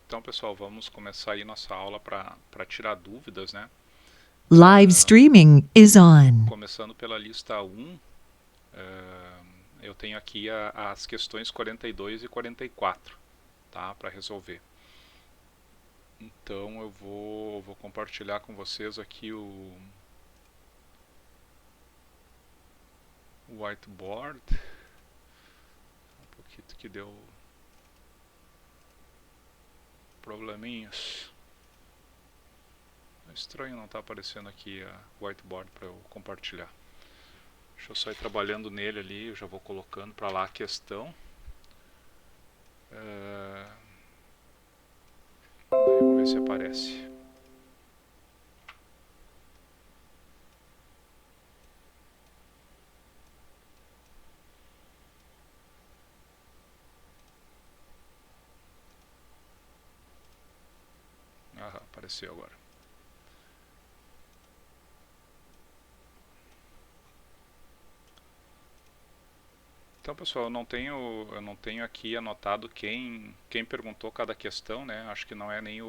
Então, pessoal, vamos começar aí nossa aula para tirar dúvidas, né? Live streaming is on. Começando pela lista 1, eu tenho aqui as questões 42 e 44, tá? Para resolver. Então, eu vou compartilhar com vocês aqui o whiteboard. Um pouquinho que deu probleminhas. É estranho não estar aparecendo aqui o whiteboard para eu compartilhar. Deixa eu só ir trabalhando nele ali, eu já vou colocando para lá a questão. Daí eu vou ver se aparece. Ah, apareceu agora. Então, pessoal, eu não tenho aqui anotado quem perguntou cada questão, né? Acho que não é nem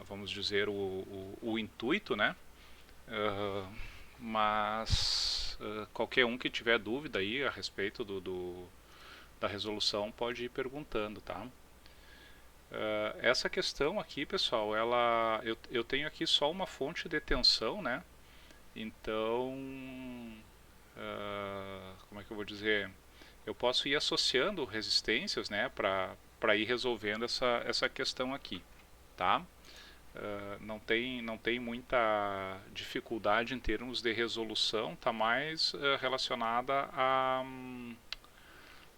vamos dizer, o intuito, né? Uh, mas qualquer um que tiver dúvida aí a respeito da resolução pode ir perguntando, tá? Essa questão aqui, pessoal, eu tenho aqui só uma fonte de tensão, né? Então, como é que eu vou dizer? Eu posso ir associando resistências, né, para ir resolvendo essa questão aqui, tá? Não tem muita dificuldade em termos de resolução, tá mais relacionada a,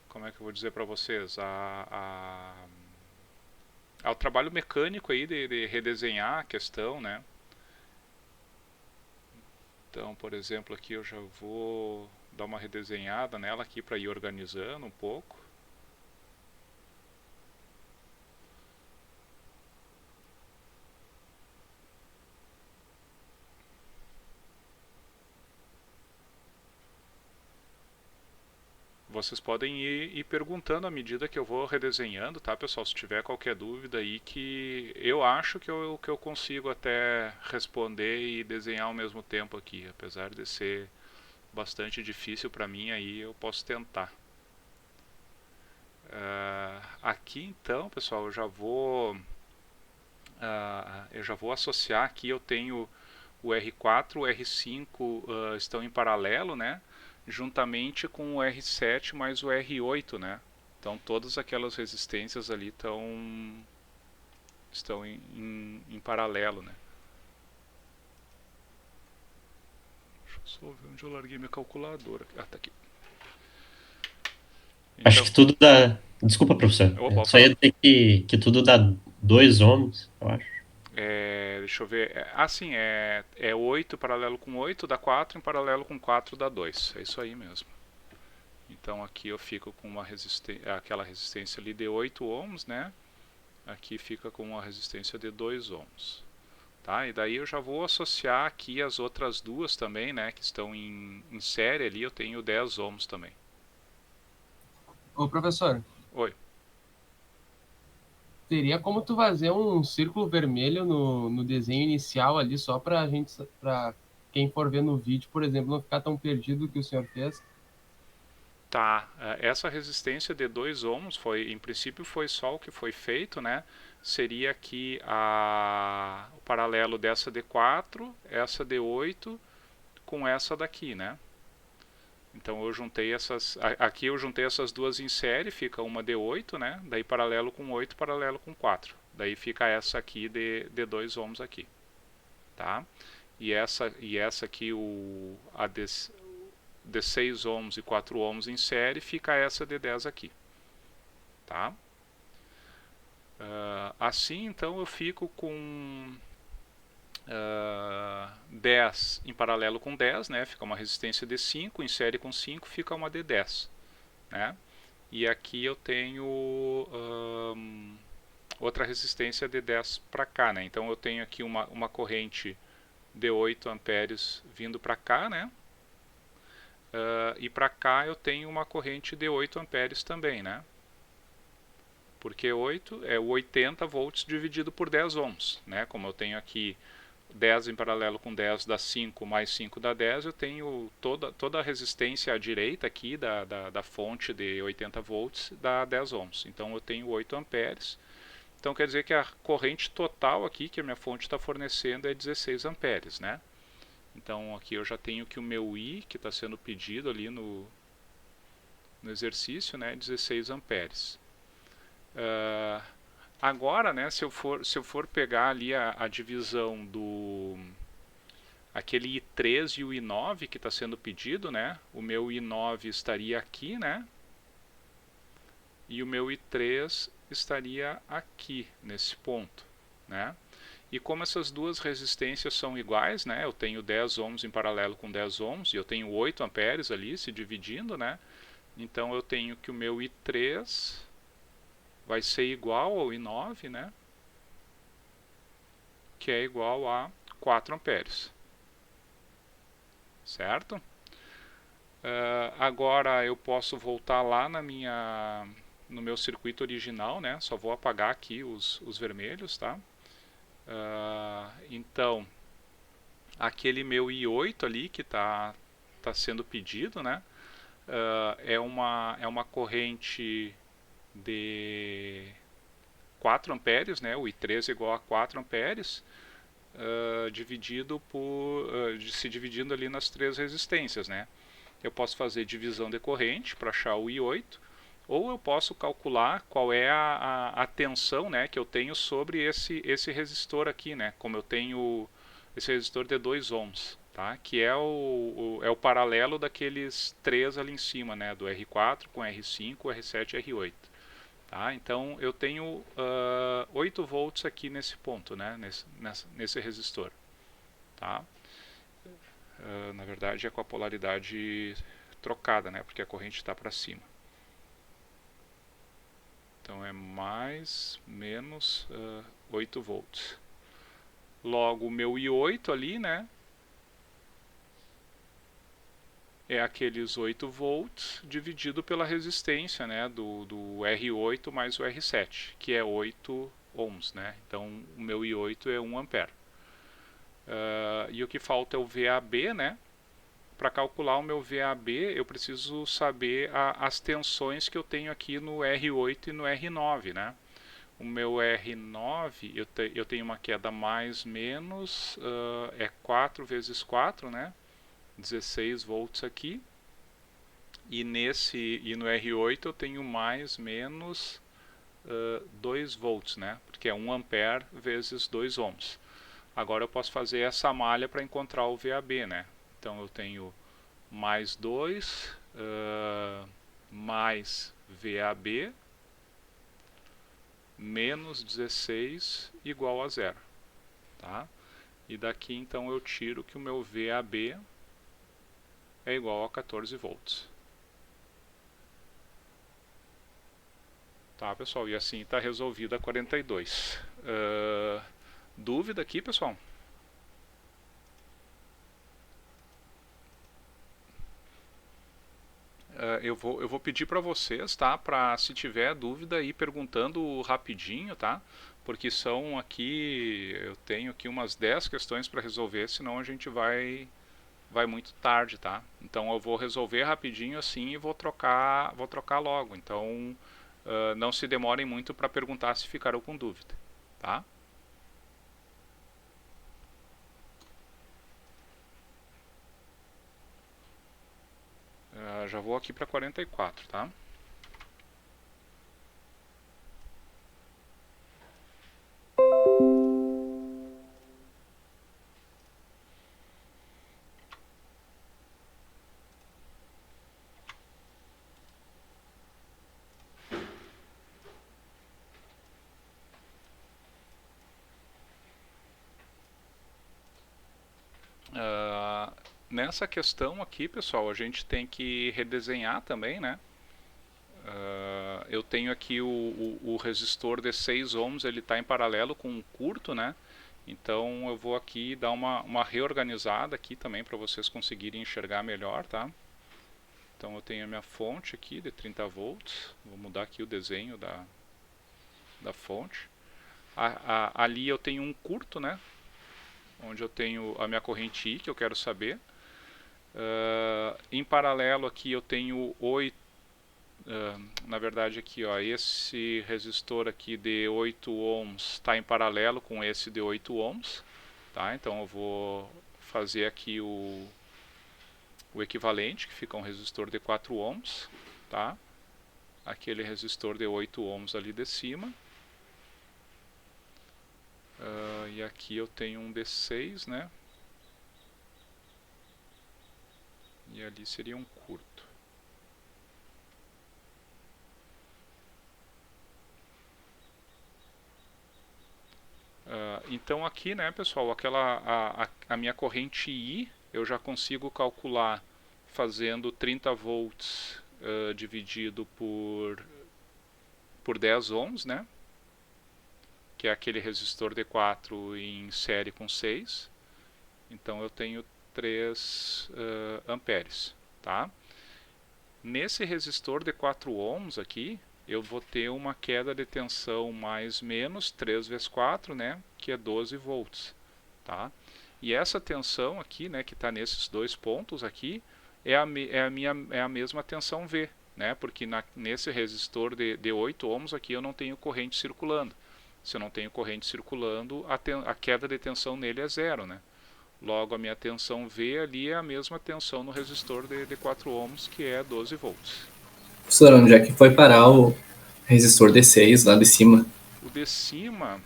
como é que eu vou dizer para vocês, ao trabalho mecânico aí de redesenhar a questão, né? Então, por exemplo, aqui eu já vou dar uma redesenhada nela aqui para ir organizando um pouco. Vocês podem ir perguntando à medida que eu vou redesenhando, tá, pessoal? Se tiver qualquer dúvida aí que eu acho que eu consigo até responder e desenhar ao mesmo tempo aqui. Apesar de ser bastante difícil para mim, aí eu posso tentar. Aqui então, pessoal, eu já vou associar aqui, eu tenho o R4, o R5 estão em paralelo, né? Juntamente com o R7 mais o R8, né? Então todas aquelas resistências ali estão em paralelo, né? Deixa eu só ver onde eu larguei minha calculadora. Ah, tá aqui. Acho Então, que tudo dá. Desculpa, professor. eu vou Só falar. ia dizer que tudo dá 2 ohms, eu acho. Deixa eu ver. Sim, é 8 paralelo com 8 dá 4, em paralelo com 4 dá 2. É isso aí mesmo. Então aqui eu fico com aquela resistência ali de 8 ohms, né? Aqui fica com uma resistência de 2 ohms. Tá? E daí eu já vou associar aqui as outras duas também, né? Que estão em série ali, eu tenho 10 ohms também. Ô, professor, Oi. teria como tu fazer um círculo vermelho no desenho inicial ali, só pra gente, pra quem for ver no vídeo, por exemplo, não ficar tão perdido que o senhor fez? Tá, essa resistência de 2 ohms foi, em princípio, foi só o que foi feito, né? Seria aqui o paralelo dessa de 4, essa de 8 com essa daqui, né? Então eu juntei aqui eu juntei essas duas em série, fica uma de 8, né? Daí paralelo com 8, paralelo com 4. Daí fica essa aqui de 2 ohms aqui, tá? E essa aqui, a de 6 ohms e 4 ohms em série, fica essa de 10 aqui, tá? Assim, então, eu fico com 10 em paralelo com 10, né? Fica uma resistência de 5, em série com 5 fica uma de 10, né? E aqui eu tenho outra resistência de 10 para cá, né? Então eu tenho aqui uma corrente de 8 amperes vindo para cá, né? E para cá eu tenho uma corrente de 8 amperes também, né? Porque 8 é o 80 volts dividido por 10 ohms, né? Como eu tenho aqui 10 em paralelo com 10 dá 5, mais 5 dá 10, eu tenho toda a resistência à direita aqui da fonte de 80 volts dá 10 ohms. Então eu tenho 8 amperes. Então quer dizer que a corrente total aqui que a minha fonte está fornecendo é 16 amperes, né? Então aqui eu já tenho que o meu I, que está sendo pedido ali no exercício, né, 16 amperes. Agora, né, se eu for pegar ali a divisão do aquele I3 e o I9 que está sendo pedido, né, o meu I9 estaria aqui, né, e o meu I3 estaria aqui nesse ponto, né? E como essas duas resistências são iguais, né, eu tenho 10 ohms em paralelo com 10 ohms e eu tenho 8 amperes ali se dividindo, né? Então eu tenho que o meu I3 vai ser igual ao I9, né? Que é igual a 4 amperes. Certo? Agora eu posso voltar lá no meu circuito original, né? Só vou apagar aqui os vermelhos, tá? Então, aquele meu I8 ali que tá sendo pedido, né? É uma corrente de 4 amperes, né? O I3 é igual a 4 amperes, se dividindo ali nas três resistências, né? Eu posso fazer divisão de corrente para achar o I8, ou eu posso calcular qual é a tensão, né, que eu tenho sobre esse resistor aqui, né? Como eu tenho esse resistor de 2 ohms, tá? Que é o paralelo daqueles três ali em cima, né? Do R4 com R5, R7 e R8. Tá? Então eu tenho 8 volts aqui nesse ponto, né? nesse resistor. Tá? Na verdade é com a polaridade trocada, né? Porque a corrente está para cima. Então é mais, menos 8 volts. Logo o meu I8 ali, né? É aqueles 8 volts dividido pela resistência, né, do R8 mais o R7, que é 8 ohms, né? Então o meu I8 é 1 ampere. E o que falta é o VAB, né? Para calcular o meu VAB, eu preciso saber as tensões que eu tenho aqui no R8 e no R9, né? O meu R9, eu tenho uma queda mais menos, é 4 vezes 4, né? 16 volts aqui. E no R8 eu tenho mais menos 2 volts, né? Porque é 1 ampere vezes 2 ohms. Agora eu posso fazer essa malha para encontrar o VAB, né? Então eu tenho mais 2 mais VAB menos 16 igual a zero. Tá? E daqui então eu tiro que o meu VAB é igual a 14 volts. Tá, pessoal? E assim está resolvida a 42. Dúvida aqui, pessoal? Eu vou pedir para vocês, tá? Para se tiver dúvida ir perguntando rapidinho, tá? Porque são aqui, eu tenho aqui umas 10 questões para resolver, senão a gente vai muito tarde, tá? Então eu vou resolver rapidinho assim e vou trocar logo. Então não se demorem muito para perguntar se ficaram com dúvida, tá? Já vou aqui para 44, tá? Nessa questão aqui, pessoal, a gente tem que redesenhar também, né? Eu tenho aqui o resistor de 6 ohms, ele está em paralelo com um curto, né? Então eu vou aqui dar uma reorganizada aqui também para vocês conseguirem enxergar melhor, tá? Então eu tenho a minha fonte aqui de 30 volts, vou mudar aqui o desenho da fonte. Ali eu tenho um curto, né? Onde eu tenho a minha corrente I, que eu quero saber. Em paralelo aqui eu tenho 8, na verdade aqui, ó, esse resistor aqui de 8 ohms está em paralelo com esse de 8 ohms, tá? Então eu vou fazer aqui o equivalente, que fica um resistor de 4 ohms, tá? Aquele resistor de 8 ohms ali de cima. E aqui eu tenho um de 6, né? E ali seria um curto. Então aqui, né, pessoal, a minha corrente I eu já consigo calcular fazendo 30 volts dividido por 10 ohms, né? Que é aquele resistor D4 em série com 6. Então eu tenho 3 amperes, tá? Nesse resistor de 4 ohms aqui, eu vou ter uma queda de tensão mais menos 3 vezes 4, né, que é 12 volts, tá? E essa tensão aqui, né, que está nesses dois pontos aqui, é a mesma tensão V, né, porque nesse resistor de 8 ohms aqui eu não tenho corrente circulando. Se eu não tenho corrente circulando, a queda de tensão nele é zero, né? Logo, a minha tensão V ali é a mesma tensão no resistor de 4 ohms, que é 12 volts. Professor, onde é que foi parar o resistor D6 lá de cima? O de cima,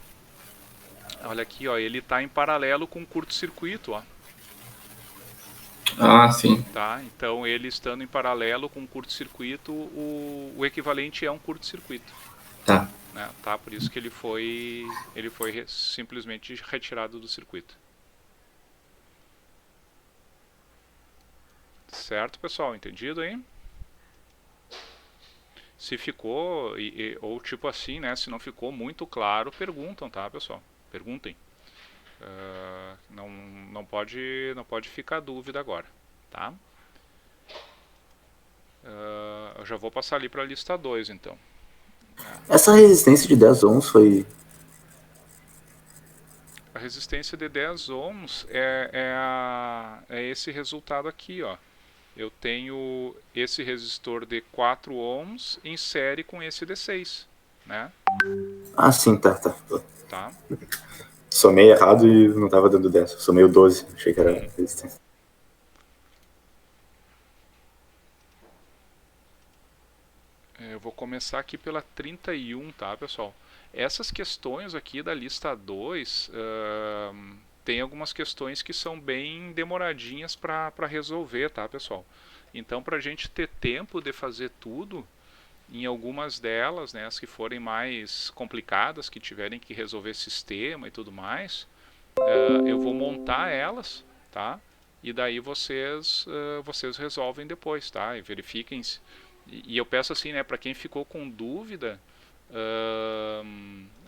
olha aqui, ó, ele está em paralelo com o curto-circuito, ó. Ah, sim. Tá? Então, ele estando em paralelo com o curto-circuito, o equivalente é um curto-circuito. Tá. Né? Tá? Por isso que ele foi simplesmente retirado do circuito. Certo, pessoal? Entendido aí? Se ficou, ou tipo assim, né? Se não ficou muito claro, perguntam, tá, pessoal? Perguntem. Não pode ficar dúvida agora, tá? Eu já vou passar ali para a lista 2, então. Essa resistência de 10 ohms foi... A resistência de 10 ohms é esse resultado aqui, ó. Eu tenho esse resistor de 4 ohms em série com esse de 6, né? Ah, sim, tá. Tá? Somei errado e não tava dando 10. Somei o 12, achei que era resistência. Eu vou começar aqui pela 31, tá, pessoal? Essas questões aqui da lista 2, tem algumas questões que são bem demoradinhas para resolver, tá, pessoal? Então, para a gente ter tempo de fazer tudo, em algumas delas, né, as que forem mais complicadas, que tiverem que resolver sistema e tudo mais, eu vou montar elas, tá? E daí vocês resolvem depois, tá? E verifiquem. E eu peço assim, né, para quem ficou com dúvida,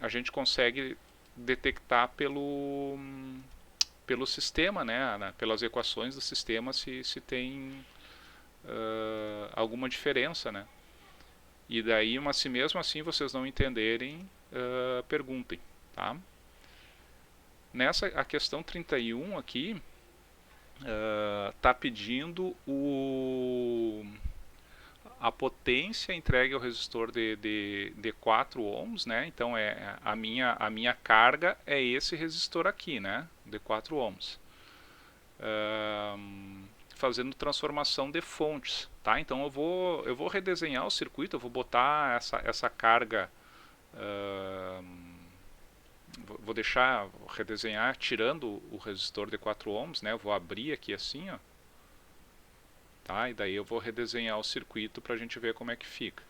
a gente consegue detectar pelo sistema, né, pelas equações do sistema, se tem alguma diferença, né? E daí, mas se mesmo assim vocês não entenderem, perguntem, tá? A questão 31 aqui está pedindo a potência entregue ao resistor de 4 ohms, né? Então a minha carga é esse resistor aqui, né? De 4 ohms. Fazendo transformação de fontes, tá? Então eu vou redesenhar o circuito, eu vou botar essa carga, vou redesenhar tirando o resistor de 4 ohms, né? Eu vou abrir aqui assim, ó. Tá? E daí eu vou redesenhar o circuito para a gente ver como é que fica.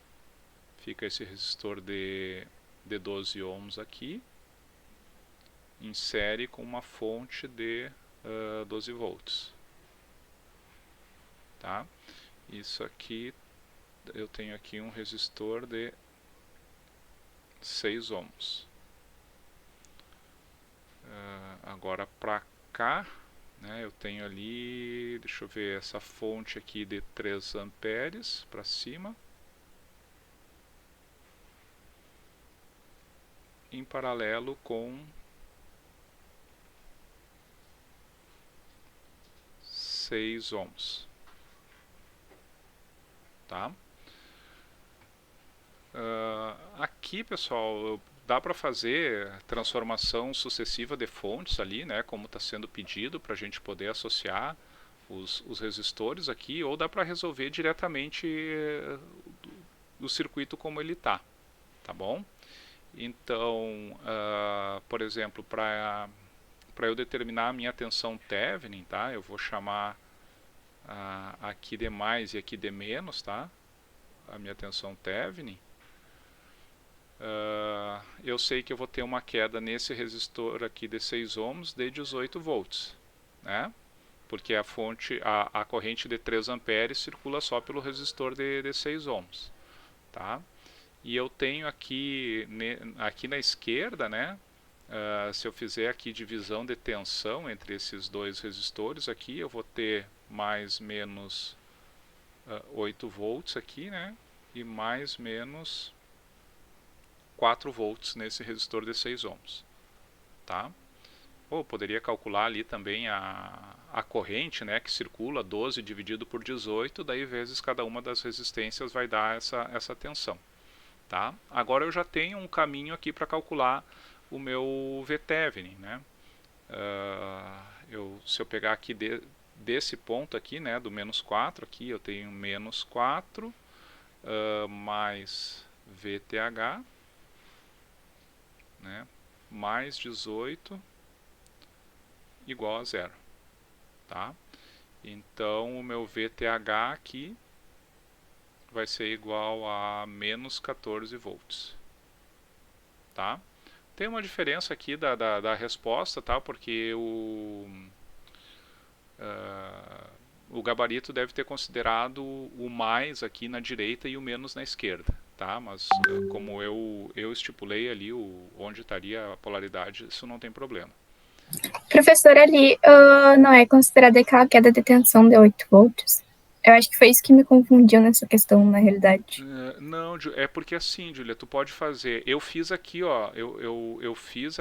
Fica esse resistor de 12 ohms aqui, em série com uma fonte de 12 volts. Tá? Isso aqui, eu tenho aqui um resistor de 6 ohms. Agora para cá, né, eu tenho ali, deixa eu ver, essa fonte aqui de 3 amperes para cima. paralelo com 6 ohms. Tá? Aqui, pessoal, dá para fazer transformação sucessiva de fontes ali, né, como está sendo pedido, para a gente poder associar os resistores aqui, ou dá para resolver diretamente o circuito como ele está, tá bom? Então, por exemplo, para eu determinar a minha tensão Thevenin, tá? Eu vou chamar aqui de mais e aqui de menos, tá? A minha tensão Thevenin. Eu sei que eu vou ter uma queda nesse resistor aqui de 6 ohms de 18 volts, né? Porque a corrente de 3 amperes circula só pelo resistor de 6 ohms, tá? E eu tenho aqui na esquerda, né? Se eu fizer aqui divisão de tensão entre esses dois resistores aqui, eu vou ter mais menos 8 volts aqui, né? E mais menos 4 volts nesse resistor de 6 ohms, tá? Ou poderia calcular ali também a corrente, né, que circula, 12 dividido por 18, daí vezes cada uma das resistências vai dar essa tensão, tá? Agora eu já tenho um caminho aqui para calcular o meu VThevenin, né? Se eu pegar aqui desse ponto aqui, né, do menos 4 aqui, eu tenho menos 4 mais VTH, né, mais 18 igual a zero, tá? Então o meu VTH aqui vai ser igual a menos 14 volts, tá? Tem uma diferença aqui da resposta, tá? Porque o gabarito deve ter considerado o mais aqui na direita e o menos na esquerda, tá? Mas como eu estipulei ali onde estaria a polaridade, isso não tem problema. Professor, ali não é considerada aquela queda de tensão de 8 volts? Eu acho que foi isso que me confundiu nessa questão, na realidade. Não, é porque assim, Júlia, tu pode fazer. Eu fiz aqui, ó, eu fiz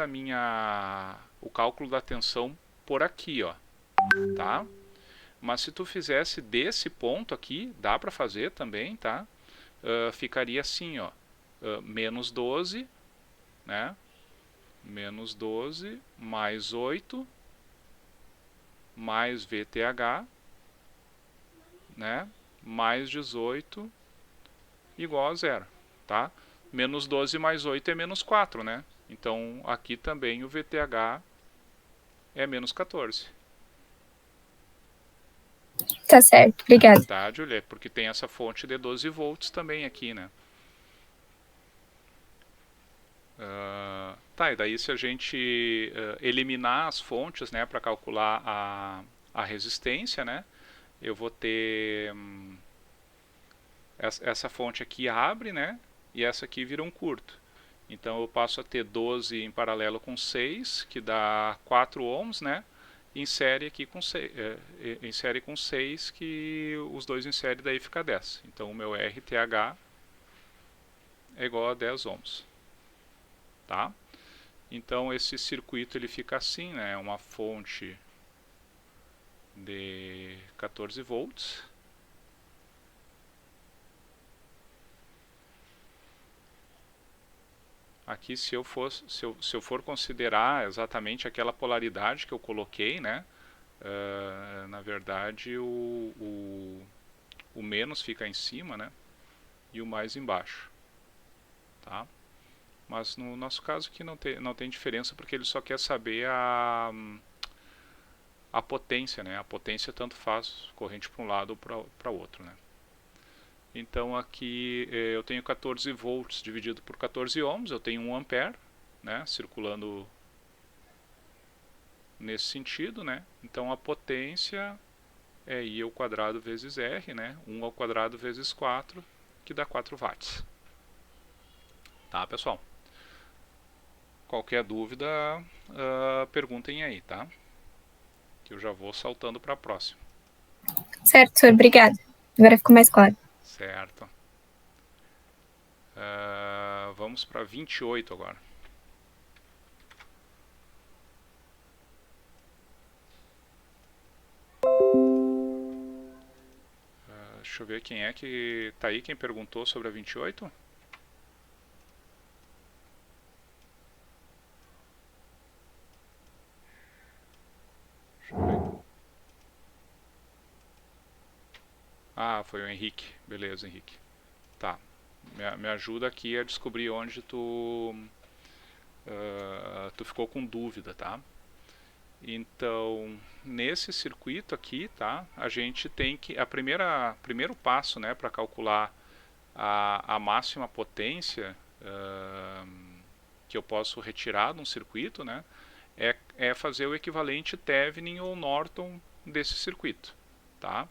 o cálculo da tensão por aqui, ó, tá? Mas se tu fizesse desse ponto aqui, dá para fazer também, tá? Ficaria assim, ó, menos 12, né? Menos 12 mais 8 mais VTH, né? Mais 18 igual a zero, tá? Menos 12 mais 8 é menos 4, né? Então aqui também o VTH é menos 14. Tá certo, obrigada. Tá, Julia? Porque tem essa fonte de 12 volts também aqui, né? Tá, e daí se a gente eliminar as fontes, né, para calcular a resistência, né, eu vou ter essa fonte aqui abre, né, e essa aqui vira um curto. Então eu passo a ter 12 em paralelo com 6, que dá 4 ohms, né, insere aqui com 6, insere com 6, que os dois inserem, daí fica 10. Então o meu RTH é igual a 10 ohms. Tá? Então esse circuito ele fica assim, né? Uma fonte de 14 volts. Aqui se eu for considerar exatamente aquela polaridade que eu coloquei, né? Na verdade o menos fica em cima, né? E o mais embaixo. Tá? Mas no nosso caso aqui não tem diferença, porque ele só quer saber a potência, né? A potência tanto faz corrente para um lado ou para o outro, né? Então aqui eu tenho 14 volts dividido por 14 ohms, eu tenho 1 ampere, né? Circulando nesse sentido, né? Então a potência é I ao quadrado vezes R, né? 1 ao quadrado vezes 4, que dá 4 watts. Tá, pessoal? Qualquer dúvida, perguntem aí, tá? Que eu já vou saltando para a próxima. Certo, senhor, obrigada. Agora ficou mais claro. Certo. Vamos para 28 agora. eu ver quem é que tá aí, quem perguntou sobre a 28. Deixa eu ver. Ah, foi o Henrique. Beleza, Henrique. Tá. Me ajuda aqui a descobrir onde tu ficou com dúvida, tá? Então, nesse circuito aqui, tá? A gente tem que primeiro passo, né, para calcular a máxima potência que eu posso retirar de um circuito, né, é fazer o equivalente Thevenin ou Norton desse circuito, tá?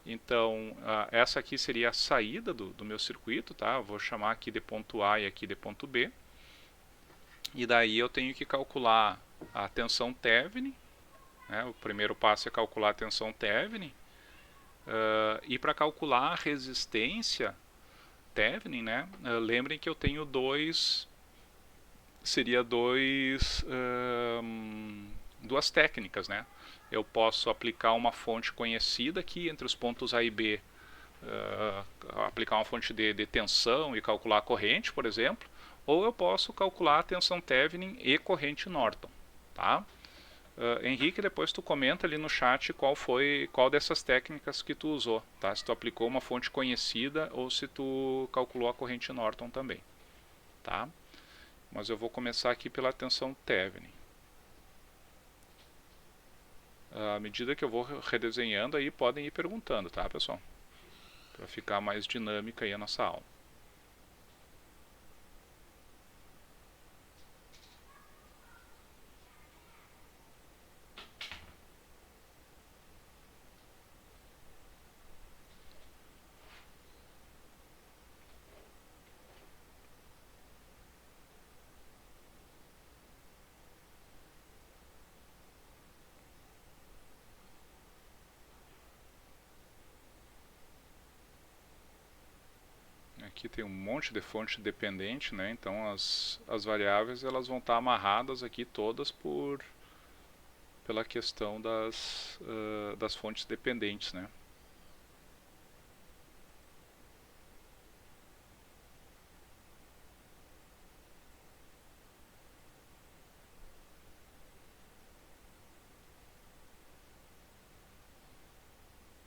Então, essa aqui seria a saída do meu circuito, tá? Eu vou chamar aqui de ponto A e aqui de ponto B. E daí eu tenho que calcular a tensão Thevenin, né? O primeiro passo é calcular a tensão Thevenin. E para calcular a resistência Thevenin, né? Lembrem que eu tenho duas técnicas, né? Eu posso aplicar uma fonte conhecida aqui entre os pontos A e B, aplicar uma fonte de tensão e calcular a corrente, por exemplo, ou eu posso calcular a tensão Thevenin e corrente Norton, tá? Henrique, depois tu comenta ali no chat qual dessas técnicas que tu usou, tá? Se tu aplicou uma fonte conhecida ou se tu calculou a corrente Norton também, tá? Mas eu vou começar aqui pela tensão Thevenin. À medida que eu vou redesenhando aí, podem ir perguntando, tá, pessoal? Para ficar mais dinâmica aí a nossa aula. Aqui tem um monte de fonte dependente, né? Então as variáveis elas vão estar amarradas aqui todas pela questão das fontes dependentes, né?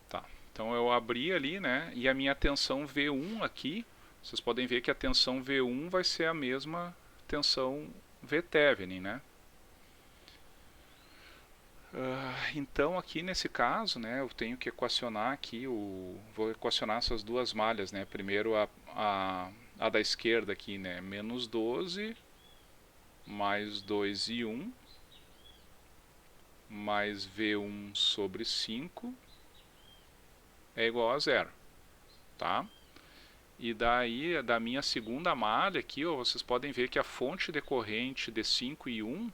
Tá. Então eu abri ali, né? E a minha tensão V1 aqui, vocês podem ver que a tensão V1 vai ser a mesma tensão V Thevenin, né? Então aqui nesse caso, né, eu tenho que equacionar aqui, vou equacionar essas duas malhas, né? Primeiro a da esquerda aqui, né, menos 12 mais 2 e 1 mais V1 sobre 5 é igual a zero, tá? E daí, da minha segunda malha aqui, ó, vocês podem ver que a fonte de corrente de 5 e 1,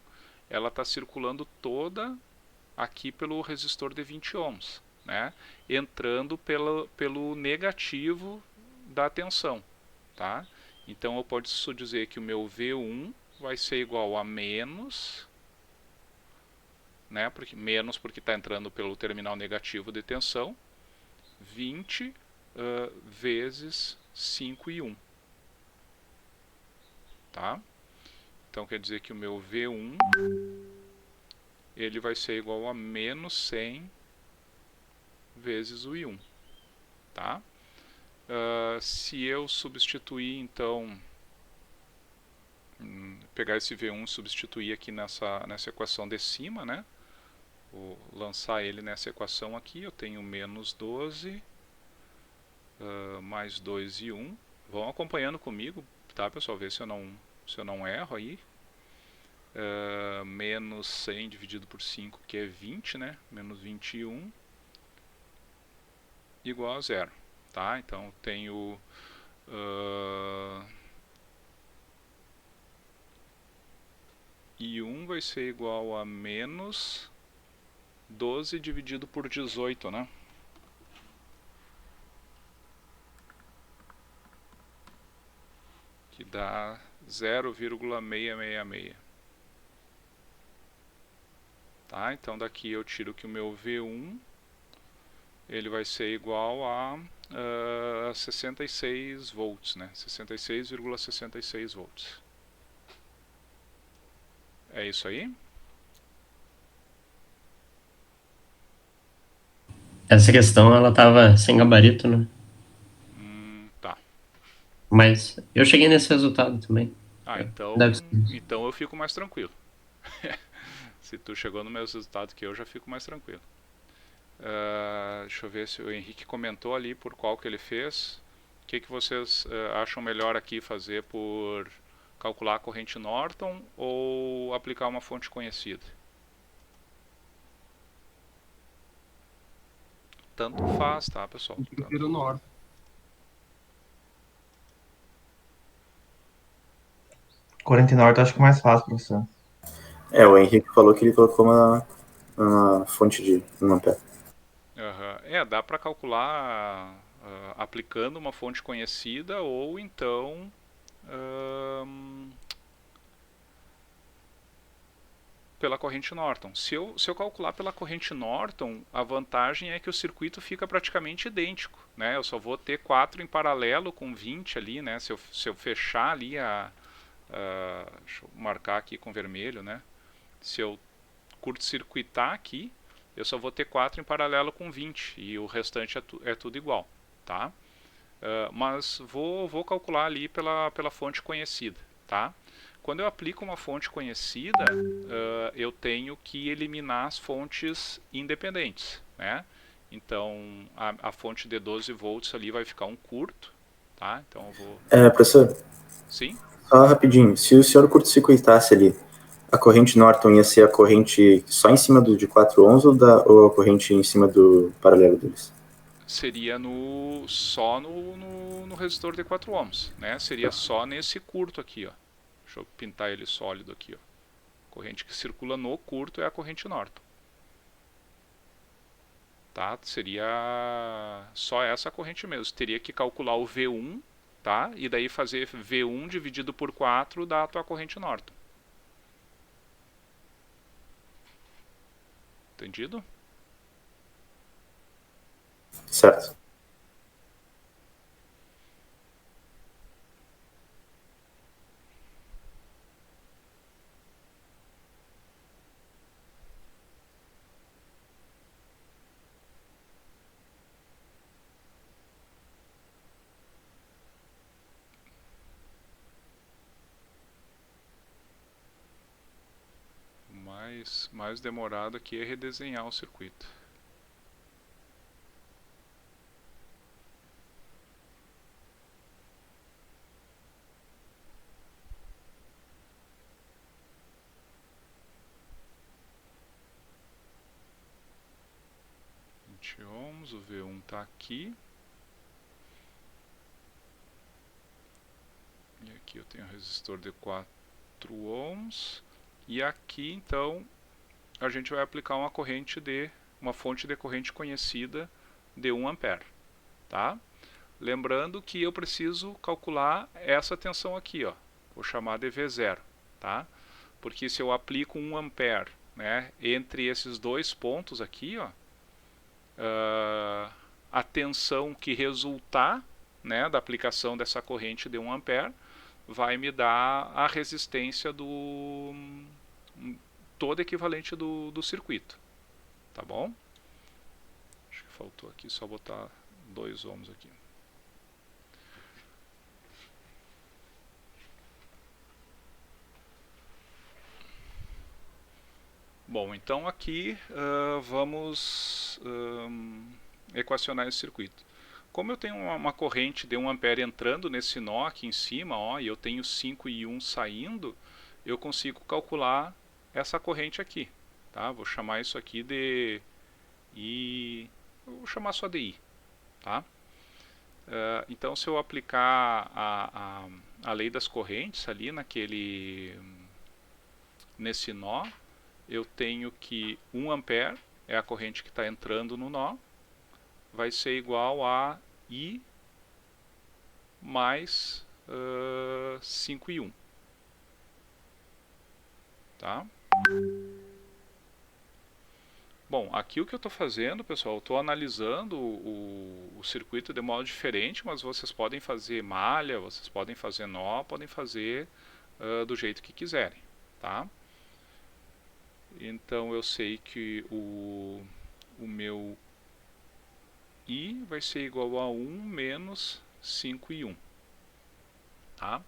ela está circulando toda aqui pelo resistor de 20 ohms, né? Entrando pelo negativo da tensão, tá? Então eu posso dizer que o meu V1 vai ser igual a menos, né? Menos porque está entrando pelo terminal negativo de tensão, 20 vezes 5 e 1, tá? Então quer dizer que o meu V1 ele vai ser igual a menos 100 vezes o I1, tá? Se eu substituir então, pegar esse V1 e substituir aqui nessa equação de cima, né? Vou lançar ele nessa equação aqui, eu tenho menos 12 mais 2 e 1. Vão acompanhando comigo, tá, pessoal? Ver se eu não erro aí. Menos 100 dividido por 5, que é 20, né? Menos 21, igual a zero, tá? Então eu tenho I1 vai ser igual a menos 12 dividido por 18, né? Que dá 0,666. Tá? Então daqui eu tiro que o meu V1 ele vai ser igual a 66 volts, né? 66,66 volts. É isso aí? Essa questão, ela tava sem gabarito, né? Tá. Mas eu cheguei nesse resultado também. Ah, Deve ser isso. então eu fico mais tranquilo. Se tu chegou no mesmo resultado que eu, já fico mais tranquilo. Deixa eu ver se o Henrique comentou ali por qual que ele fez. O que vocês acham melhor aqui fazer por calcular a corrente Norton ou aplicar uma fonte conhecida? Tanto faz, tá, pessoal? Eu prefiro o Norton. Corrente norte eu acho que é mais fácil, professor. O Henrique falou que ele colocou uma fonte de 1 ampere. Dá para calcular aplicando uma fonte conhecida ou então pela corrente Norton. Se eu calcular pela corrente Norton, a vantagem é que o circuito fica praticamente idêntico, né? Eu só vou ter 4 em paralelo com 20 ali, né? Se eu fechar ali deixa eu marcar aqui com vermelho, né? Se eu curto-circuitar aqui, eu só vou ter 4 em paralelo com 20 e o restante é tudo igual, tá? Mas vou calcular ali pela fonte conhecida, tá? Quando eu aplico uma fonte conhecida, eu tenho que eliminar as fontes independentes, né? Então, a fonte de 12 volts ali vai ficar um curto, tá? Então eu vou... Professor? Sim? Só rapidinho, se o senhor curto-circuitasse ali, a corrente Norton ia ser a corrente só em cima do de 4 ohms ou a corrente em cima do paralelo deles? Seria só no resistor de 4 ohms, né? Seria só nesse curto aqui, ó. Deixa eu pintar ele sólido aqui, ó. A corrente que circula no curto é a corrente Norton. Tá? Seria só essa corrente mesmo. Teria que calcular o V1, tá? E daí fazer V1 dividido por 4 dá a tua corrente Norton. Entendido? Certo. Mais demorado aqui é redesenhar o circuito. Ohms, o V1 está aqui. E aqui eu tenho um resistor de 4 ohms. E aqui então a gente vai aplicar uma fonte de corrente conhecida de 1 ampere, tá? Lembrando que eu preciso calcular essa tensão aqui, ó. Vou chamar de V0, tá? Porque se eu aplico 1 ampere, né, entre esses dois pontos aqui, ó, a tensão que resultar, né, da aplicação dessa corrente de 1 ampere vai me dar a resistência toda equivalente do circuito, tá bom? Acho que faltou aqui só botar 2 ohms aqui. Bom, então aqui vamos equacionar esse circuito. Como eu tenho uma corrente de 1 ampere entrando nesse nó aqui em cima, ó, e eu tenho 5 e 1 saindo, eu consigo calcular essa corrente aqui. Tá? Vou chamar isso aqui de I. Vou chamar só de I. Tá? Então, se eu aplicar a lei das correntes ali nesse nó, eu tenho que 1 ampere é a corrente que está entrando no nó, vai ser igual a I mais 5 e 1. Tá? Bom, aqui o que eu estou fazendo, pessoal, eu estou analisando o circuito de modo diferente, mas vocês podem fazer malha, vocês podem fazer nó, podem fazer do jeito que quiserem, tá? Então eu sei que o meu I vai ser igual a 1 menos 5 e 1, tá?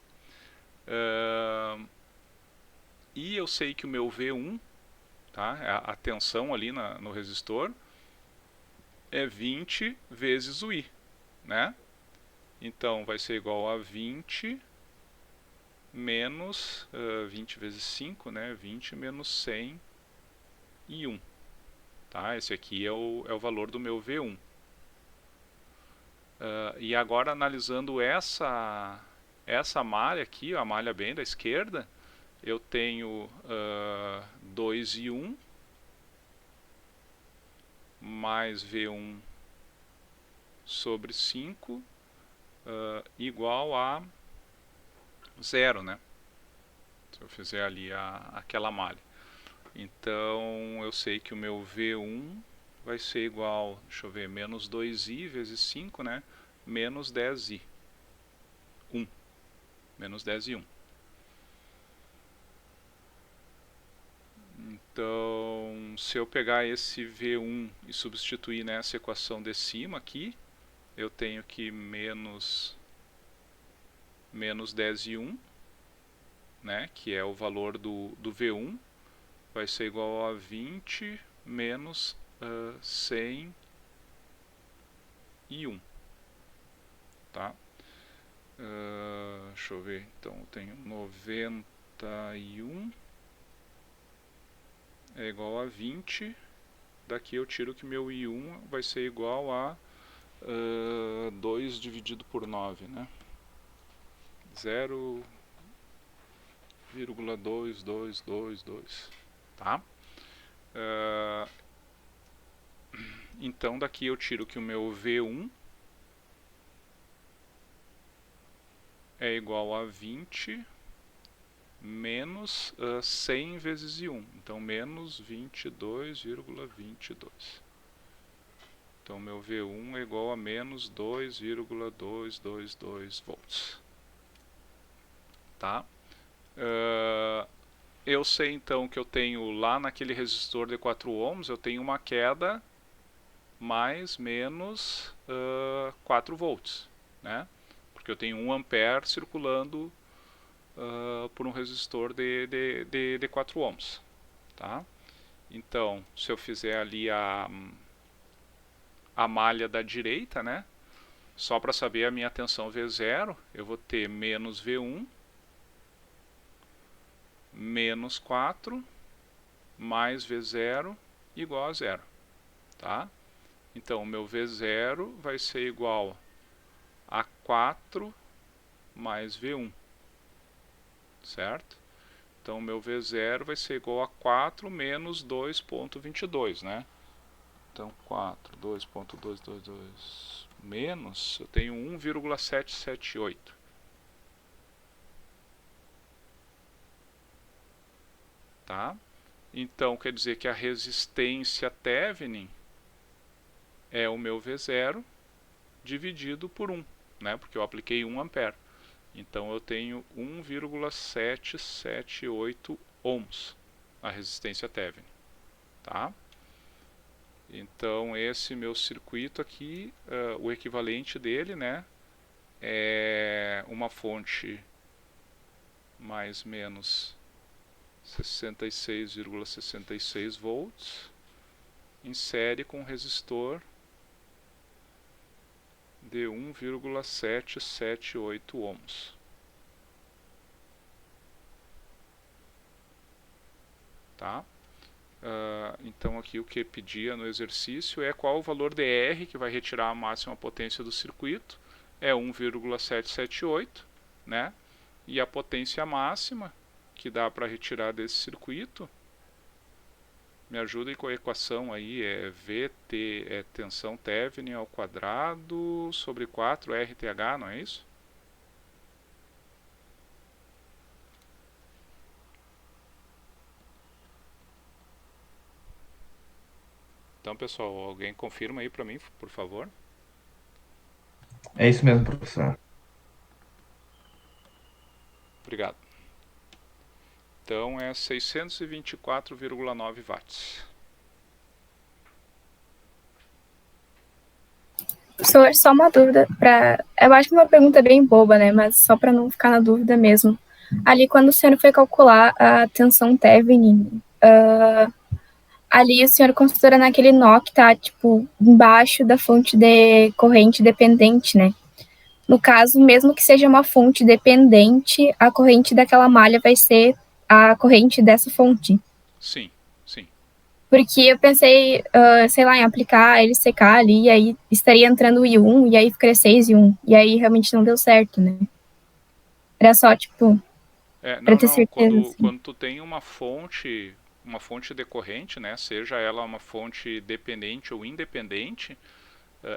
E eu sei que o meu V1, tá? A tensão ali no resistor é 20 vezes o I, né? Então vai ser igual a 20 menos 20 vezes 5, né? 20 menos 100 e 1, tá? Esse aqui é o valor do meu V1. E agora analisando essa malha aqui, a malha bem da esquerda, eu tenho 2 e 1 mais V1 sobre 5 igual a 0, né? Se eu fizer ali aquela malha. Então eu sei que o meu V1 vai ser igual, deixa eu ver, menos 2i vezes 5, né? Menos 10i. 1. Menos 10 e 1. Então, se eu pegar esse V1 e substituir nessa equação de cima aqui, eu tenho que menos 10 e 1, né, que é o valor do V1, vai ser igual a 20 menos 100 e 1. Tá? Deixa eu ver, então eu tenho 91 é igual a 20, daqui eu tiro que meu I1 vai ser igual a 2 dividido por 9, né? 0,2222, tá? Então daqui eu tiro que o meu V1 é igual a 20 menos 100 vezes I1. Então, menos 22,22. Então, meu V1 é igual a menos 2,222 volts. Tá? Eu sei, então, que eu tenho lá naquele resistor de 4 ohms, eu tenho uma queda mais menos 4 volts, né? Porque eu tenho 1 ampere circulando por um resistor de 4 ohms, tá? Então, se eu fizer ali a malha da direita, né? Só para saber a minha tensão V0, eu vou ter menos V1 menos 4 mais V0 igual a 0, tá? Então, o meu V0 vai ser igual a 4 mais V1, certo? Então, o meu V0 vai ser igual a 4 menos 2,22, né? Então, 4, 2,222 menos, eu tenho 1,778. Tá? Então, quer dizer que a resistência Thevenin é o meu V0 dividido por 1, né? Porque eu apliquei 1 ampere. Então eu tenho 1,778 ohms a resistência Thevenin, tá? Então esse meu circuito aqui, o equivalente dele, né, é uma fonte mais menos 66,66 volts em série com resistor de 1,778 ohms. Tá? Então aqui o que pedia no exercício é qual o valor de R que vai retirar a máxima potência do circuito. É 1,778, né? E a potência máxima que dá para retirar desse circuito, me ajudem com a equação aí, é VT, é tensão Thevenin ao quadrado sobre 4 RTH, não é isso? Então, pessoal, alguém confirma aí para mim, por favor? É isso mesmo, professor. Obrigado. Então é 624,9 watts. Professor, só uma dúvida eu acho que é uma pergunta bem boba, né? Mas só para não ficar na dúvida mesmo. Ali, quando o senhor foi calcular a tensão Thevenin, ali o senhor considera naquele nó que tá, tipo, embaixo da fonte de corrente dependente, né? No caso, mesmo que seja uma fonte dependente, a corrente daquela malha vai ser a corrente dessa fonte. Sim, sim. Porque eu pensei, sei lá, em aplicar LCK ali, e aí estaria entrando o I1, e aí ficaria 6 e 1. E aí realmente não deu certo, né? Era só, tipo, pra ter Não, certeza, assim. quando tu tem uma fonte decorrente, né, seja ela uma fonte dependente ou independente,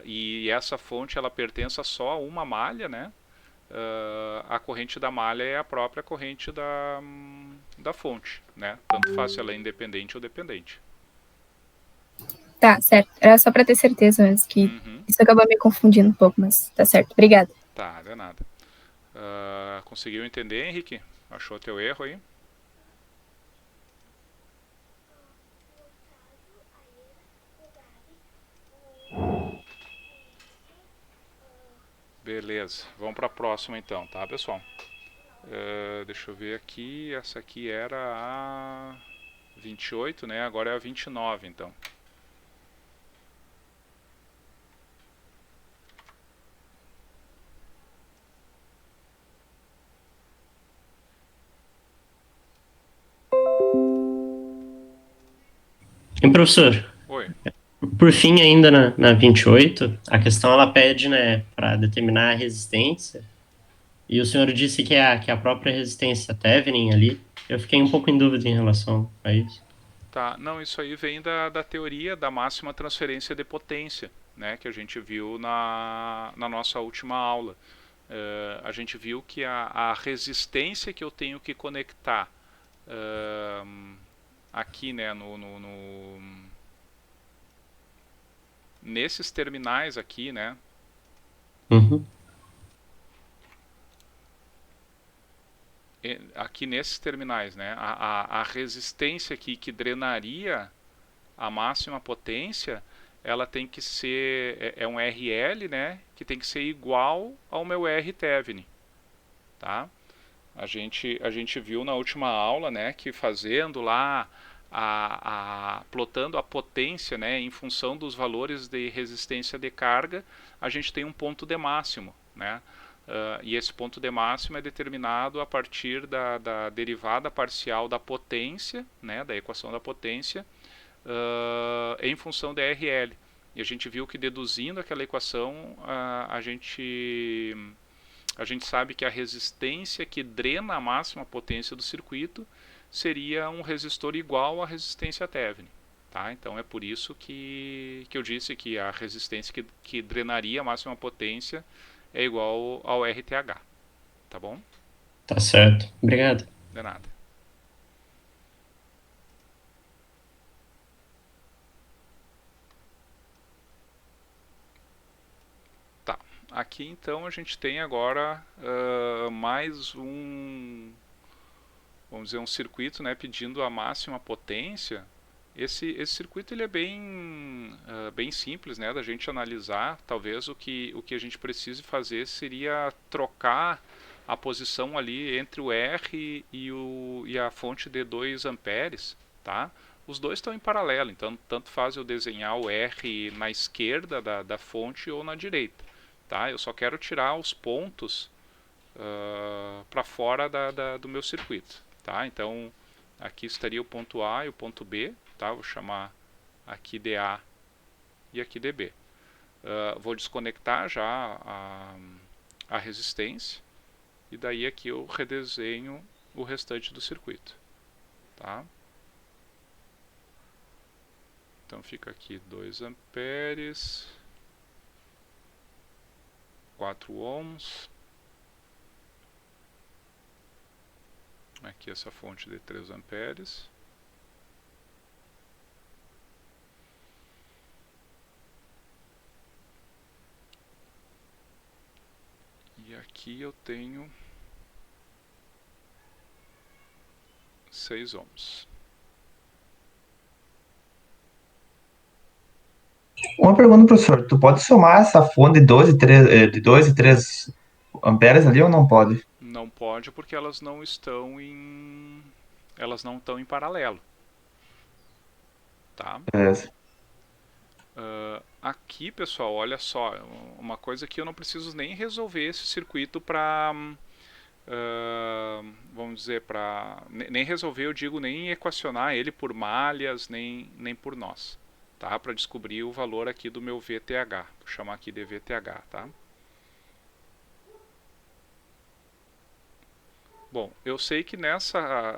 e essa fonte ela pertença só a uma malha, né, a corrente da malha é a própria corrente da fonte, né, tanto faz se ela é independente ou dependente. Tá, certo. Era só pra ter certeza mesmo, que isso acabou me confundindo um pouco, mas tá certo. Obrigada. Tá, de nada. Conseguiu entender, Henrique? Achou teu erro aí? Beleza, vamos para a próxima então, tá, pessoal? Deixa eu ver aqui, essa aqui era a 28, né? Agora é a 29, então. E professor, Oi. por fim, ainda na 28, a questão ela pede, né, para determinar a resistência. E o senhor disse que é a própria resistência Thevenin ali. Eu fiquei um pouco em dúvida em relação a isso. Tá, não, isso aí vem da teoria da máxima transferência de potência, né, que a gente viu na nossa última aula. A gente viu que a resistência que eu tenho que conectar aqui, né, nesses terminais aqui, né, aqui nesses terminais, né, a resistência aqui que drenaria a máxima potência, ela tem que ser, é um RL, né, que tem que ser igual ao meu R Thevenin, tá? A gente viu na última aula, né, que fazendo lá, plotando a potência, né, em função dos valores de resistência de carga, a gente tem um ponto de máximo, né? E esse ponto de máximo é determinado a partir da derivada parcial da potência, né, da equação da potência, em função da RL. E a gente viu que deduzindo aquela equação, a gente sabe que a resistência que drena a máxima potência do circuito seria um resistor igual à resistência Thevenin. Tá? Então é por isso que eu disse que a resistência que drenaria a máxima potência é igual ao RTH. Tá bom? Tá certo. Obrigado. De nada. Tá. Aqui então a gente tem agora mais vamos dizer, um circuito, né, pedindo a máxima potência. Esse circuito ele é bem simples, né, da gente analisar. Talvez o que a gente precise fazer seria trocar a posição ali entre o R e a fonte de 2 amperes, tá? Os dois estão em paralelo, então tanto faz eu desenhar o R na esquerda da fonte ou na direita, tá? Eu só quero tirar os pontos para fora do meu circuito, tá? Então aqui estaria o ponto A e o ponto B, tá? Vou chamar aqui de A e aqui de B. Vou desconectar já a resistência e daí aqui eu redesenho o restante do circuito, tá? Então fica aqui 2 amperes, 4 ohms, aqui essa fonte de 3 amperes, aqui eu tenho 6 ohms. Uma pergunta, professor. Tu pode somar essa fonte de 2 e 3 amperes ali ou não pode? Não pode porque elas não estão em paralelo, tá? É, Aqui, pessoal, olha só, uma coisa que eu não preciso nem resolver esse circuito para, vamos dizer, nem resolver, eu digo, nem equacionar ele por malhas, nem por nós, tá? Para descobrir o valor aqui do meu VTH, vou chamar aqui de VTH, tá? Bom, eu sei que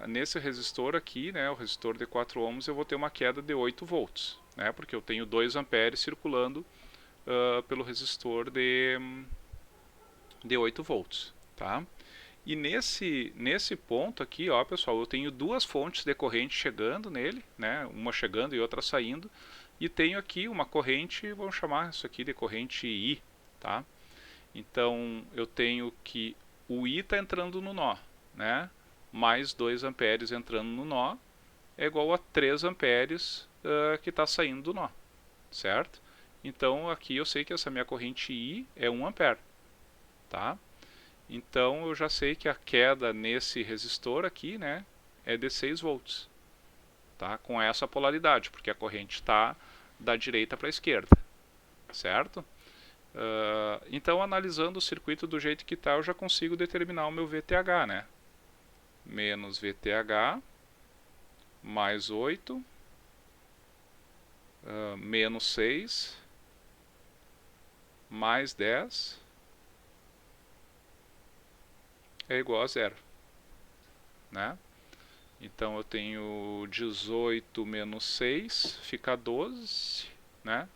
nesse resistor aqui, né, o resistor de 4 ohms, eu vou ter uma queda de 8 volts, né, porque eu tenho 2 amperes circulando pelo resistor de 8 volts, tá? E nesse ponto aqui, ó, pessoal, eu tenho duas fontes de corrente chegando nele, né, uma chegando e outra saindo, e tenho aqui uma corrente, vamos chamar isso aqui de corrente I, tá? Então, eu tenho que o I está entrando no nó, né? Mais 2 amperes entrando no nó é igual a 3 amperes que está saindo do nó, certo? Então aqui eu sei que essa minha corrente I é 1 ampere, tá? Então eu já sei que a queda nesse resistor aqui, né, é de 6 volts, tá? Com essa polaridade, porque a corrente está da direita para a esquerda, certo? Então, analisando o circuito do jeito que está, eu já consigo determinar o meu VTH, né? Menos VTH, mais 8, menos 6, mais 10, é igual a zero, né? Então, eu tenho 18 menos 6, fica 12, né?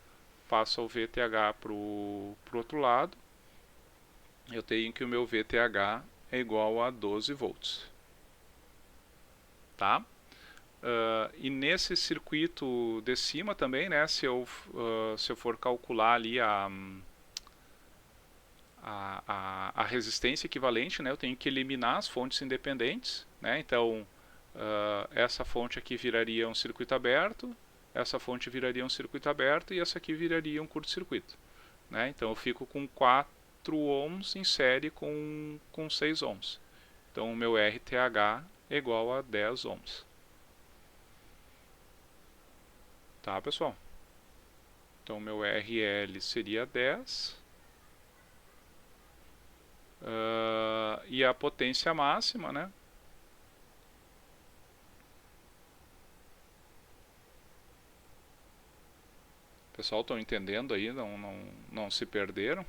Passo o VTH para o outro lado, eu tenho que o meu VTH é igual a 12 volts. Tá? E nesse circuito de cima também, né, se eu for calcular ali a resistência equivalente, né, eu tenho que eliminar as fontes independentes, né? Então essa fonte aqui viraria um circuito aberto, essa fonte viraria um circuito aberto e essa aqui viraria um curto-circuito, né? Então eu fico com 4 ohms em série com 6 ohms. Então o meu RTH é igual a 10 ohms. Tá, pessoal? Então o meu RL seria 10. E a potência máxima, né? Pessoal, estão entendendo aí? Não se perderam?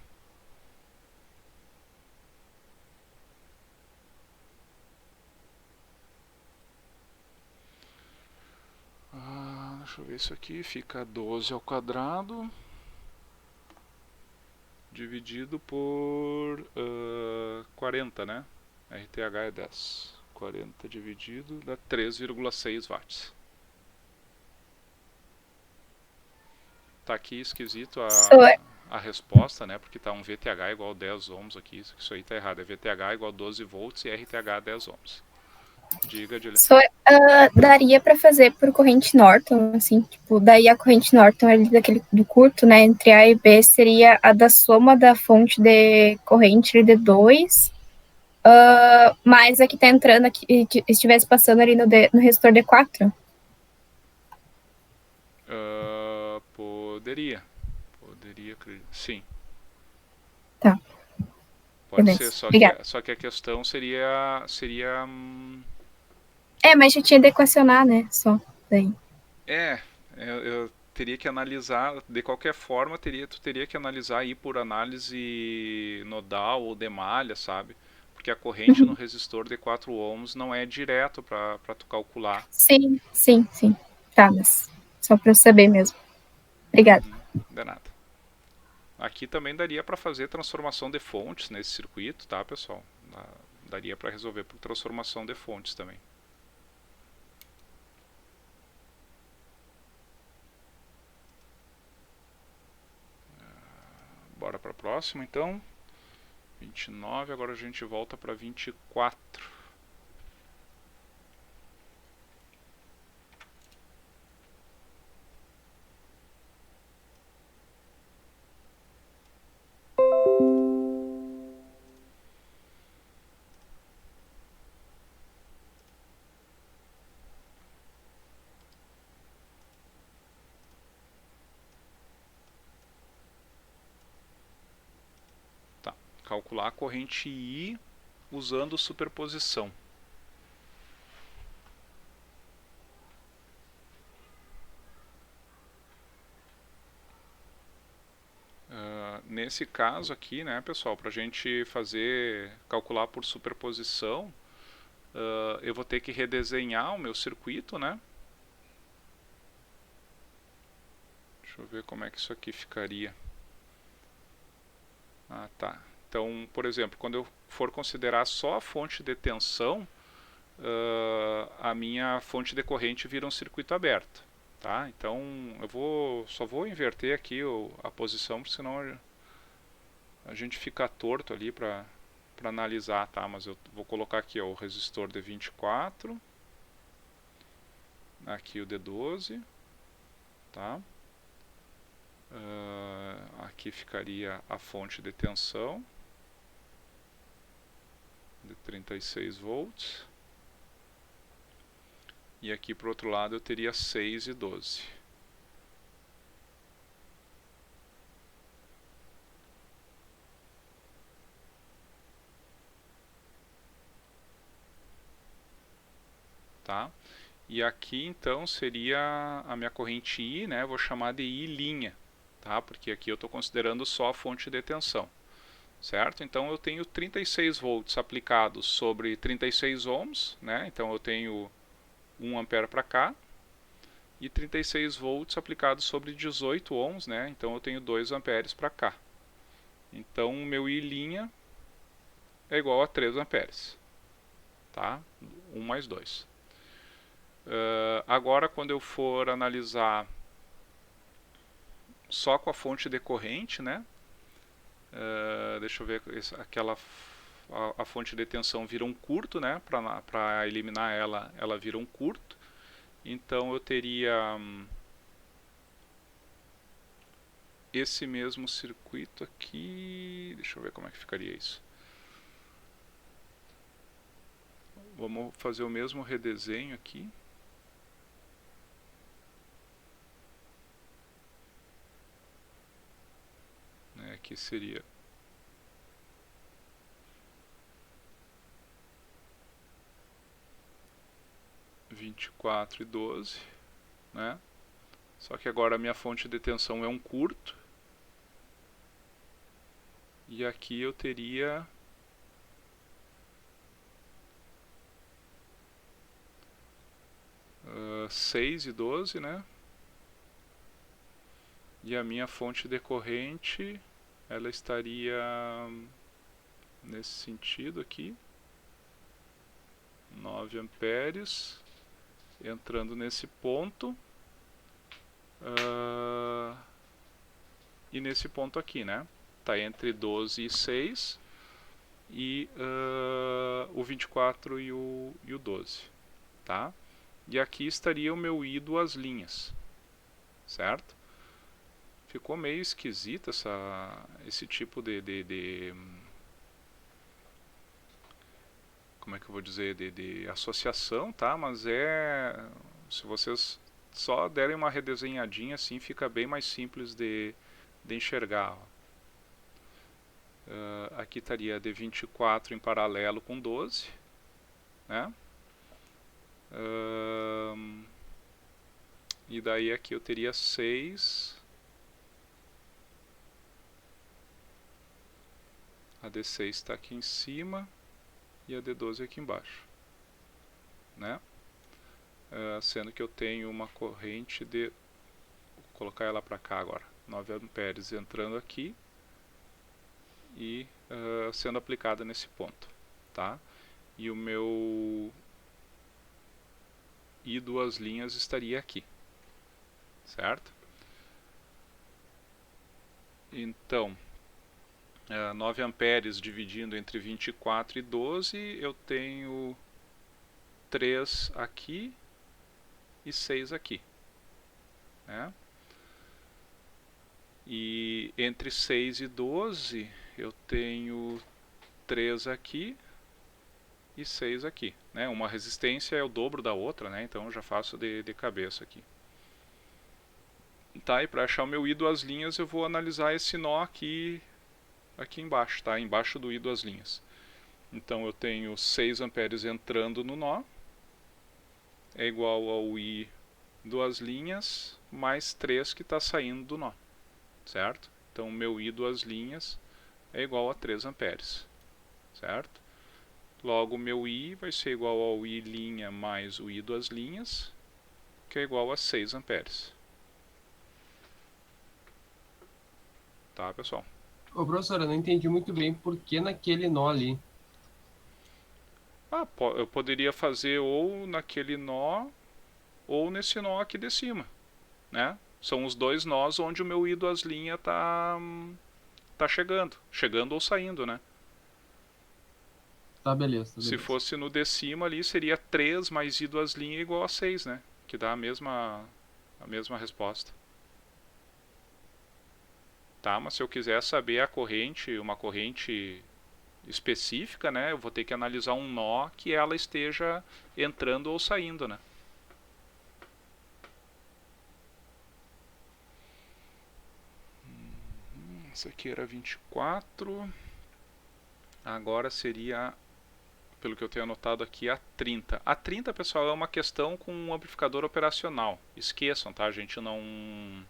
Deixa eu ver isso aqui. Fica 12 ao quadrado dividido por 40, né? RTH é 10. 40 dividido dá 3,6 watts. Tá aqui esquisito a resposta, né? Porque tá um VTH igual a 10 ohms aqui. Isso aí tá errado. É VTH igual a 12 volts e RTH 10 ohms. Diga, Julia. Daria para fazer por corrente Norton, assim, tipo, daí a corrente Norton ali do curto, né, entre A e B seria a da soma da fonte de corrente de 2, mais a que tá entrando aqui, que estivesse passando ali no resistor de 4. Poderia, sim. Tá. Pode Beleza. ser, só que a questão seria mas já tinha de equacionar, né, só, daí. Eu teria que analisar, de qualquer forma, tu teria que analisar aí por análise nodal ou de malha, sabe? Porque a corrente no resistor de 4 ohms não é direto para tu calcular. Sim. Tá, mas só para eu saber mesmo. Obrigada. De nada. Aqui também daria para fazer transformação de fontes nesse circuito, tá, pessoal? Daria para resolver por transformação de fontes também. Bora para a próxima, então. 29, agora a gente volta para 24. Tá, calcular a corrente I usando superposição. Nesse caso aqui, né, pessoal, para a gente calcular por superposição, eu vou ter que redesenhar o meu circuito, né? Deixa eu ver como é que isso aqui ficaria. Ah, tá. Então, por exemplo, quando eu for considerar só a fonte de tensão, a minha fonte de corrente vira um circuito aberto. Tá? Então, só vou inverter aqui a posição, porque senão a gente fica torto ali para analisar, tá? Mas eu vou colocar aqui, ó, o resistor de 24, aqui o de 12, tá? Aqui ficaria a fonte de tensão de 36 volts. E aqui para o outro lado eu teria 6 e 12. Tá? E aqui então seria a minha corrente I, né? Vou chamar de I', tá? Porque aqui eu estou considerando só a fonte de tensão, certo? Então eu tenho 36 volts aplicados sobre 36 ohms, né? Então eu tenho 1 ampere para cá, e 36 volts aplicados sobre 18 ohms, né? Então eu tenho 2 amperes para cá. Então o meu I' é igual a 3 amperes, tá? 1 mais 2. Agora, quando eu for analisar só com a fonte de corrente, né? Deixa eu ver, a fonte de tensão vira um curto, né? Para eliminar ela vira um curto. Então eu teria esse mesmo circuito aqui. Deixa eu ver como é que ficaria isso. Vamos fazer o mesmo redesenho aqui. Aqui seria vinte e quatro e 12, né? Só que agora a minha fonte de tensão é um curto. E aqui eu teria uh, 6 e 12, né? E a minha fonte de corrente, ela estaria nesse sentido aqui, 9 amperes, entrando nesse ponto, e nesse ponto aqui, né? Está entre 12 e 6, e o 24 e o 12, tá? E aqui estaria o meu I duas linhas, certo? Ficou meio esquisito esse tipo de como é que eu vou dizer, de associação, tá? Mas se vocês só derem uma redesenhadinha assim, fica bem mais simples de enxergar. Aqui estaria de 24 em paralelo com 12, né? E daí aqui eu teria 6. A D6 está aqui em cima e a D12 aqui embaixo, né? Sendo que eu tenho uma corrente vou colocar ela para cá agora, 9 amperes entrando aqui e sendo aplicada nesse ponto, tá? E o meu I duas linhas estaria aqui, certo? Então 9 amperes dividindo entre 24 e 12, eu tenho 3 aqui e 6 aqui, né? E entre 6 e 12 eu tenho 3 aqui e 6 aqui, né? Uma resistência é o dobro da outra, né? Então eu já faço de cabeça aqui. Tá, e para achar o meu I duas linhas eu vou analisar esse nó aqui embaixo, tá? Embaixo do I duas linhas. Então eu tenho 6 amperes entrando no nó, é igual ao I duas linhas mais 3 que está saindo do nó, certo? Então meu I duas linhas é igual a 3 amperes, certo? Logo meu I vai ser igual ao I' mais o I duas linhas, que é igual a 6 amperes. Tá, pessoal? Ô, professor, eu não entendi muito bem por que naquele nó ali. Eu poderia fazer ou naquele nó ou nesse nó aqui de cima, né? São os dois nós onde o meu I duas linhas tá chegando ou saindo, né? Tá, beleza. Se fosse no de cima ali, seria 3 mais I duas linhas igual a 6, né? Que dá a mesma resposta. Tá, mas se eu quiser saber a corrente, uma corrente específica, né? Eu vou ter que analisar um nó que ela esteja entrando ou saindo, né? Essa aqui era 24. Agora seria, pelo que eu tenho anotado aqui, a 30. A 30, pessoal, é uma questão com um amplificador operacional. Esqueçam, tá? A gente não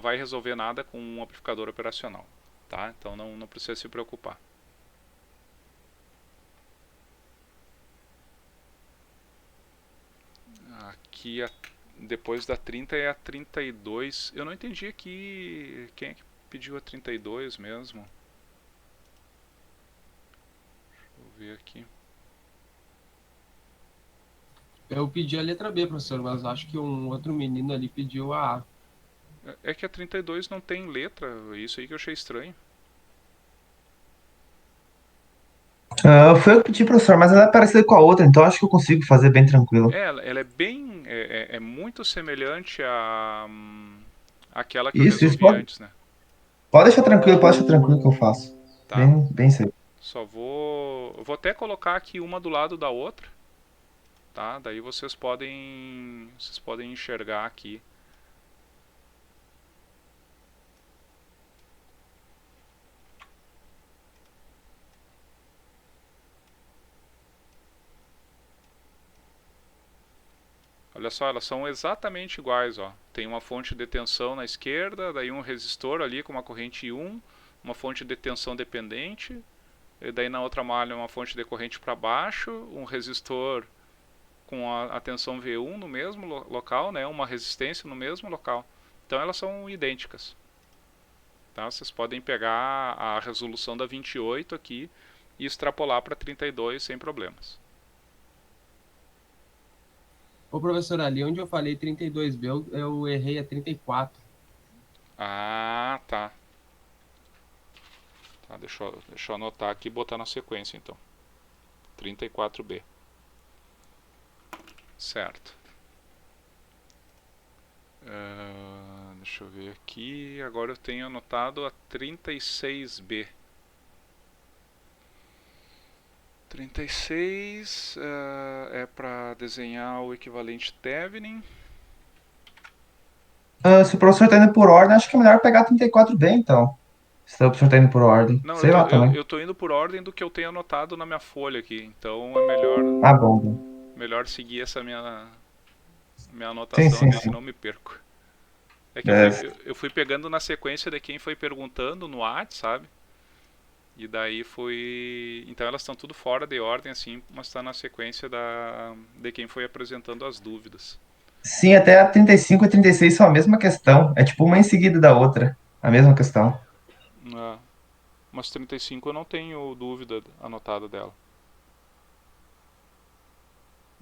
vai resolver nada com um amplificador operacional, tá? Então não precisa se preocupar. Aqui depois da 30 é a 32. Eu não entendi aqui quem é que pediu a 32 mesmo. Deixa eu ver aqui. Eu pedi a letra B, professor, mas acho que um outro menino ali pediu a A. É que a 32 não tem letra, isso aí que eu achei estranho. Foi eu que pedi, professor, mas ela é parecida com a outra, então acho que eu consigo fazer bem tranquilo. Ela é bem. É muito semelhante àquela que eu Isso, resolvi pode, antes, né? pode deixar tranquilo que eu faço. Tá. Bem cedo. Só vou até colocar aqui uma do lado da outra, tá? Daí vocês podem enxergar aqui. Olha só, elas são exatamente iguais, ó. Tem uma fonte de tensão na esquerda, daí um resistor ali com uma corrente I1, uma fonte de tensão dependente, e daí na outra malha uma fonte de corrente para baixo, um resistor com a tensão V1 no mesmo local, né? Uma resistência no mesmo local. Então elas são idênticas. Tá? Vocês podem pegar a resolução da 28 aqui e extrapolar para 32 sem problemas. Ô, professor, ali onde eu falei 32B, eu errei a 34. Ah, tá. Deixa eu anotar aqui e botar na sequência, então. 34B. Certo. Deixa eu ver aqui. Agora eu tenho anotado a 36B. 36 é para desenhar o equivalente Thevenin. Se o professor tá indo por ordem, acho que é melhor pegar 34B, então. Se o professor tá indo por ordem. Não, Sei lá também. eu tô indo por ordem do que eu tenho anotado na minha folha aqui. Então é melhor, Ah, bom. melhor seguir essa minha Sim, anotação sim, aqui, sim. senão eu me perco. É que É, eu fui pegando na sequência de quem foi perguntando no WhatsApp, sabe? E daí foi. Então elas estão tudo fora de ordem, assim, mas está na sequência de quem foi apresentando as dúvidas. sim, até a 35 e 36 são a mesma questão. É tipo uma em seguida da outra. A mesma questão. Ah, mas 35 eu não tenho dúvida anotada dela.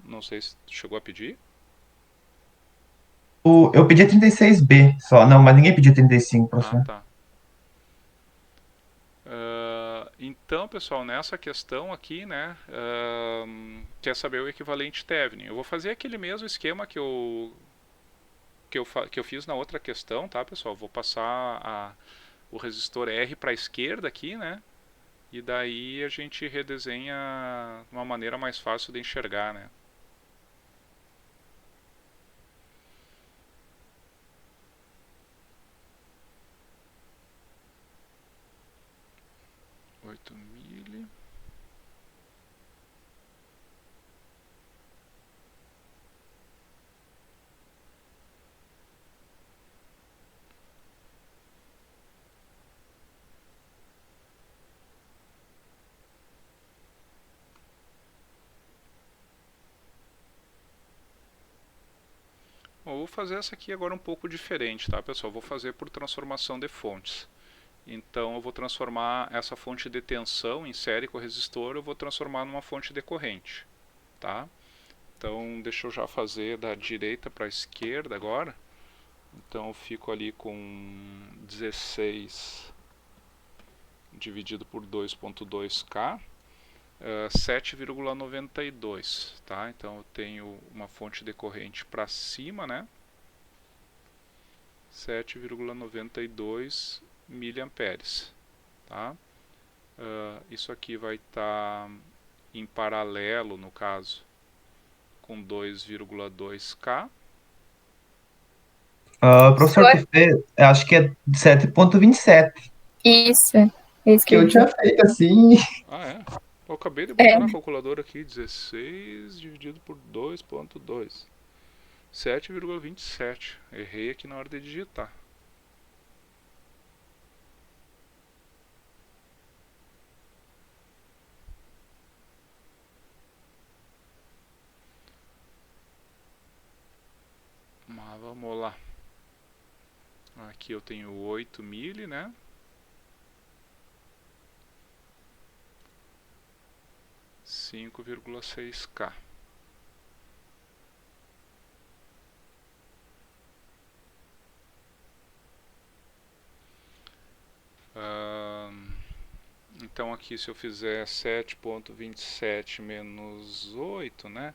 Não sei se tu chegou a pedir. Eu pedi a 36B só. Não, mas ninguém pediu 35, Ah, professor. tá. Então, pessoal, nessa questão aqui, né, quer saber o equivalente Thevenin. Eu vou fazer aquele mesmo esquema que eu fiz na outra questão, tá, pessoal? Vou passar o resistor R para a esquerda aqui, né? E daí a gente redesenha de uma maneira mais fácil de enxergar, né? Oito mili. Bom, eu vou fazer essa aqui agora um pouco diferente, tá, pessoal? Vou fazer por transformação de fontes. Então eu vou transformar essa fonte de tensão em série com resistor, eu vou transformar numa fonte de corrente, tá? Então deixa eu já fazer da direita para a esquerda agora. Então eu fico ali com 16 dividido por 2.2K, 7,92, tá? Então eu tenho uma fonte de corrente para cima, né? 7,92 miliamperes, tá? Isso aqui vai estar em paralelo, no caso, com 2,2K. Professor, tu fez, acho que é 7,27. Isso, é isso que Que eu tinha feito assim. Ah, é? Eu acabei de botar É. na calculadora aqui, 16 dividido por 2,2. 7,27. Errei aqui na hora de digitar. Mas vamos lá. Aqui eu tenho 8 mili, né? Cinco vírgula seis K. Então aqui se eu fizer 7,27 menos 8, né?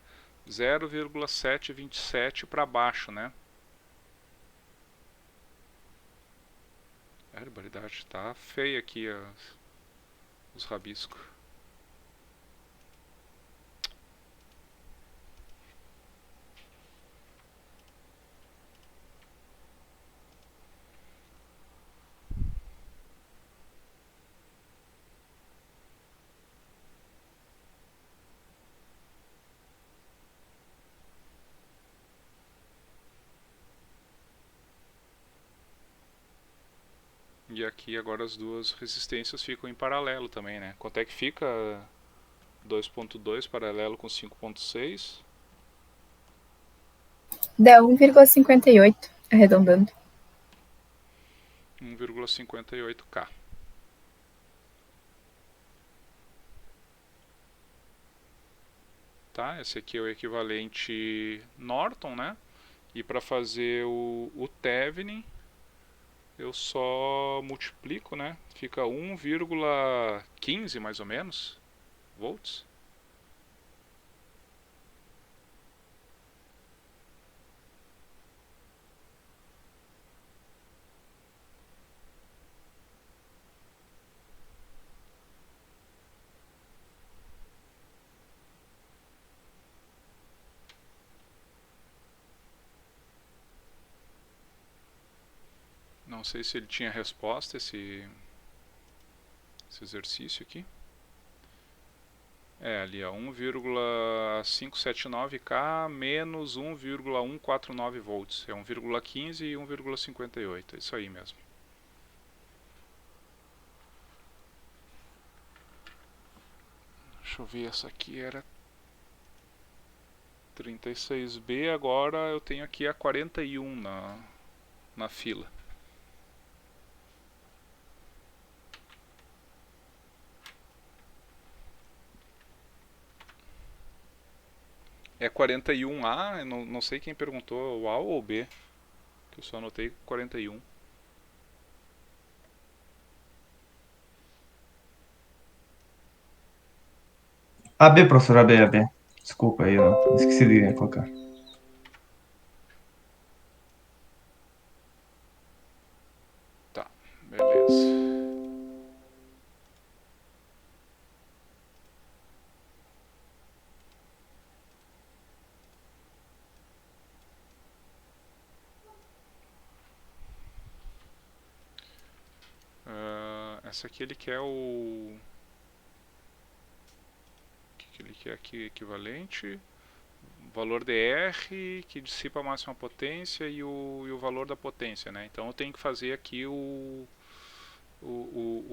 0,727 para baixo, né? É, barbaridade, tá feio aqui os rabiscos. E aqui agora as duas resistências ficam em paralelo também, né? Quanto é que fica 2.2 paralelo com 5.6? Dá 1,58, arredondando. 1,58K. Tá? Esse aqui é o equivalente Norton, né? E para fazer o Thevenin, eu só multiplico, né? Fica 1,15 mais ou menos volts. Não sei se ele tinha resposta esse exercício aqui. É, ali ó, 1,579K menos 1,149 volts. É 1,15 e 1,58. É isso aí mesmo. Deixa eu ver, essa aqui era 36B, agora eu tenho aqui a 41 na fila. É 41A, eu não sei quem perguntou, o A ou o B, que eu só anotei 41. AB, professor, AB, AB. Desculpa aí, eu esqueci de colocar. Tá, beleza. Essa aqui ele quer o que ele quer aqui? Equivalente, valor dr que dissipa a máxima potência e o valor da potência, né? Então eu tenho que fazer aqui o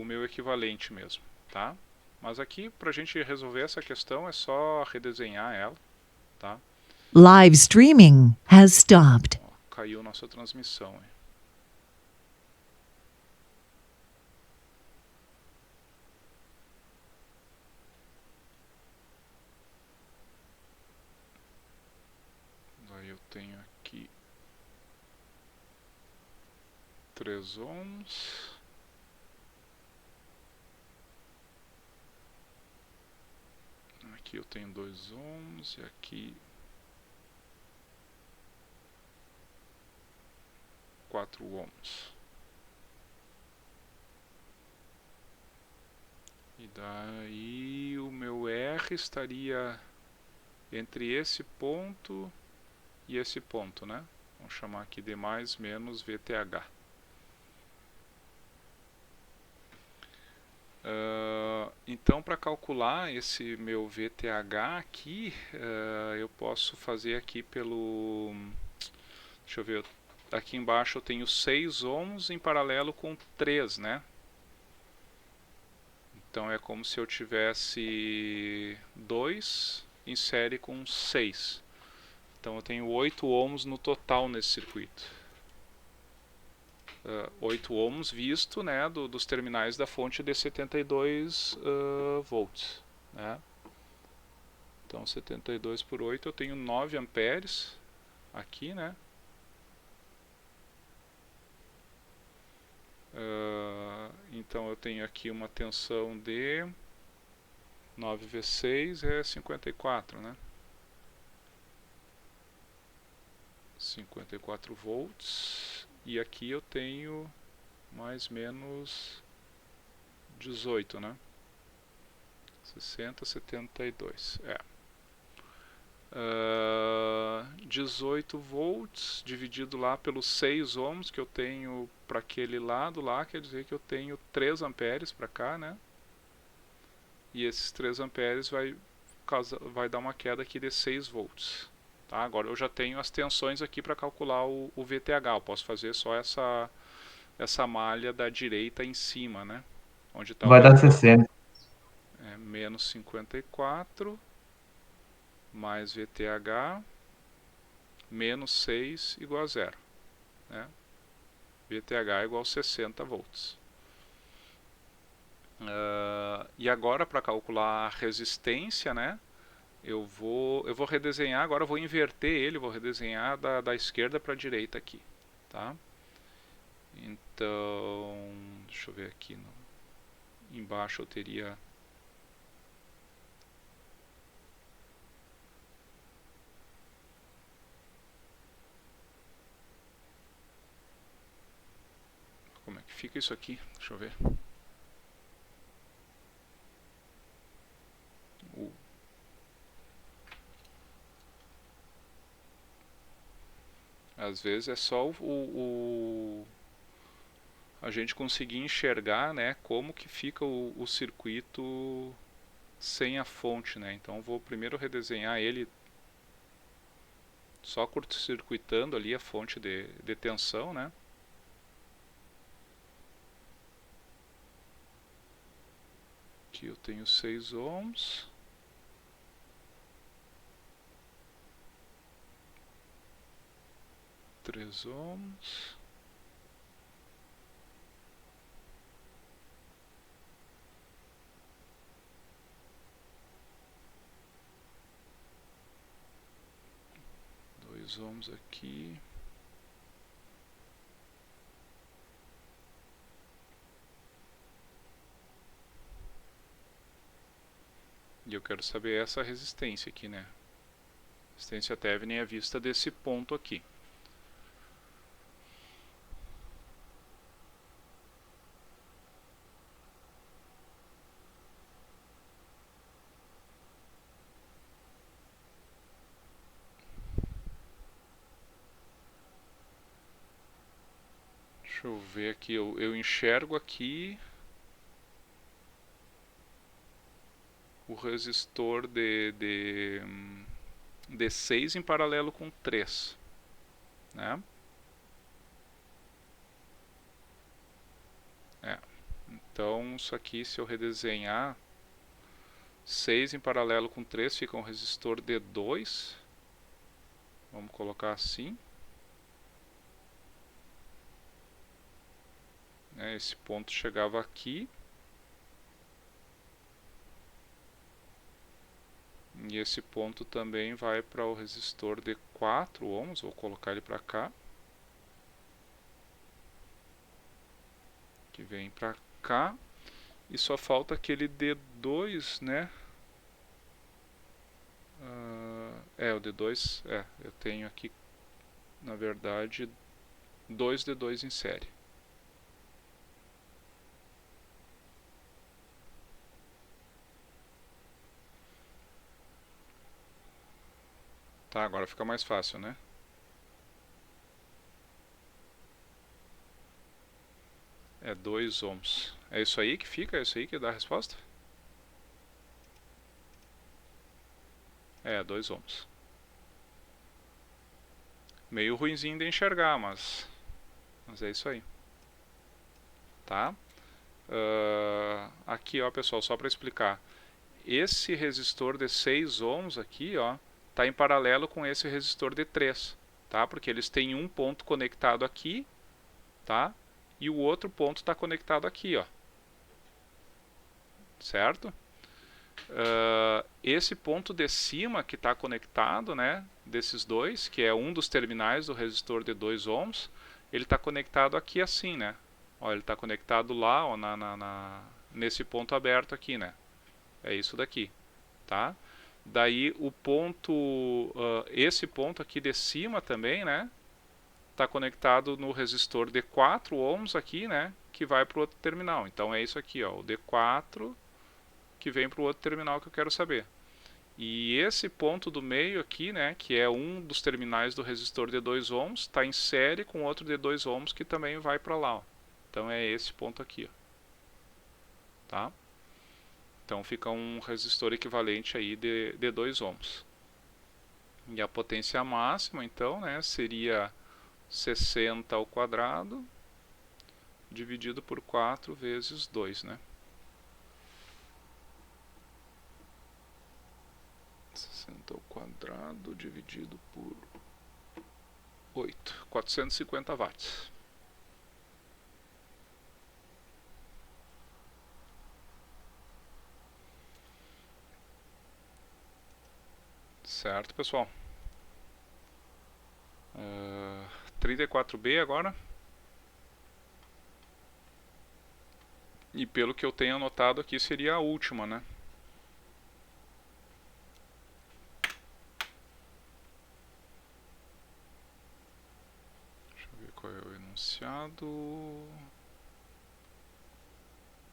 meu equivalente mesmo, tá? Mas aqui, para a gente resolver essa questão, é só redesenhar ela, tá? Live streaming has stopped. Ó, caiu nossa transmissão, hein? Daí eu tenho aqui 3 ohms. Aqui eu tenho 2 ohms e aqui 4 ohms. E daí o meu R estaria entre esse ponto e esse ponto, né? Vamos chamar aqui de mais menos VTH. Então, para calcular esse meu VTH aqui, eu posso fazer aqui pelo... Deixa eu ver, aqui embaixo eu tenho 6 ohms em paralelo com 3, né? Então é como se eu tivesse 2 em série com 6. Então eu tenho 8 ohms no total nesse circuito. 8 ohms visto, né, dos terminais da fonte de 72 volts, né? Então 72 por 8 eu tenho 9 amperes aqui, né? Então eu tenho aqui uma tensão de 9 vezes 6 é 54, né? 54 volts. E aqui eu tenho mais menos 18, né? 60, 72. 18 volts dividido lá pelos 6 ohms que eu tenho para aquele lado lá, quer dizer que eu tenho 3 amperes para cá, né? E esses 3 amperes vai dar uma queda aqui de 6 volts. Tá? Agora eu já tenho as tensões aqui para calcular o VTH. Eu posso fazer só essa malha da direita em cima, né? Onde está Vai dar 60. Menos 54 mais VTH menos 6 igual a 0, né? VTH igual a 60 volts. E agora, para calcular a resistência, né, eu vou redesenhar, agora eu vou inverter ele, vou redesenhar da esquerda para a direita aqui, tá? Então, deixa eu ver aqui, embaixo eu teria... Como é que fica isso aqui? Deixa eu ver. Às vezes é só a gente conseguir enxergar, né, como que fica o circuito sem a fonte, né? Então vou primeiro redesenhar ele só curto-circuitando ali a fonte de tensão, né? Aqui eu tenho 6 ohms. Três ohms. Dois ohms aqui. E eu quero saber essa resistência aqui, né? Resistência Thevenin é vista desse ponto aqui. Deixa eu ver aqui, eu enxergo aqui o resistor de 6 em paralelo com 3, né? Então isso aqui, se eu redesenhar, 6 em paralelo com 3 fica um resistor D2, vamos colocar assim. Esse ponto chegava aqui. E esse ponto também vai para o resistor de 4 ohms, vou colocar ele para cá. Que vem para cá. E só falta aquele D2, né? O D2, eu tenho aqui, na verdade, 2 D2 em série. Tá, agora fica mais fácil, né? É 2 ohms. É isso aí que fica? É isso aí que dá a resposta? É, 2 ohms. Meio ruinzinho de enxergar, mas é isso aí. Tá? Aqui, ó, pessoal, só para explicar. Esse resistor de 6 ohms aqui, ó, está em paralelo com esse resistor de 3, tá? Porque eles têm um ponto conectado aqui, tá? E o outro ponto está conectado aqui, ó. Certo? Esse ponto de cima que está conectado, né, desses dois, que é um dos terminais do resistor de 2 ohms, ele está conectado aqui assim, né? Ó, ele está conectado lá, ó, nesse ponto aberto aqui, né? É isso daqui, tá? Daí o ponto, esse ponto aqui de cima também, né? Está conectado no resistor de 4 ohms aqui, né? Que vai para o outro terminal. Então é isso aqui, ó, o D4 que vem para o outro terminal que eu quero saber. E esse ponto do meio aqui, né? Que é um dos terminais do resistor de 2 ohms, está em série com outro de 2 ohms que também vai para lá, ó. Então é esse ponto aqui, ó. Tá? Então fica um resistor equivalente aí de 2 ohms. E a potência máxima, então, né, seria 60 ao quadrado dividido por 4 vezes 2, né? 60 ao quadrado dividido por 8. 450 watts. Certo, pessoal? 34B agora. E pelo que eu tenho anotado aqui, seria a última, né? Deixa eu ver qual é o enunciado.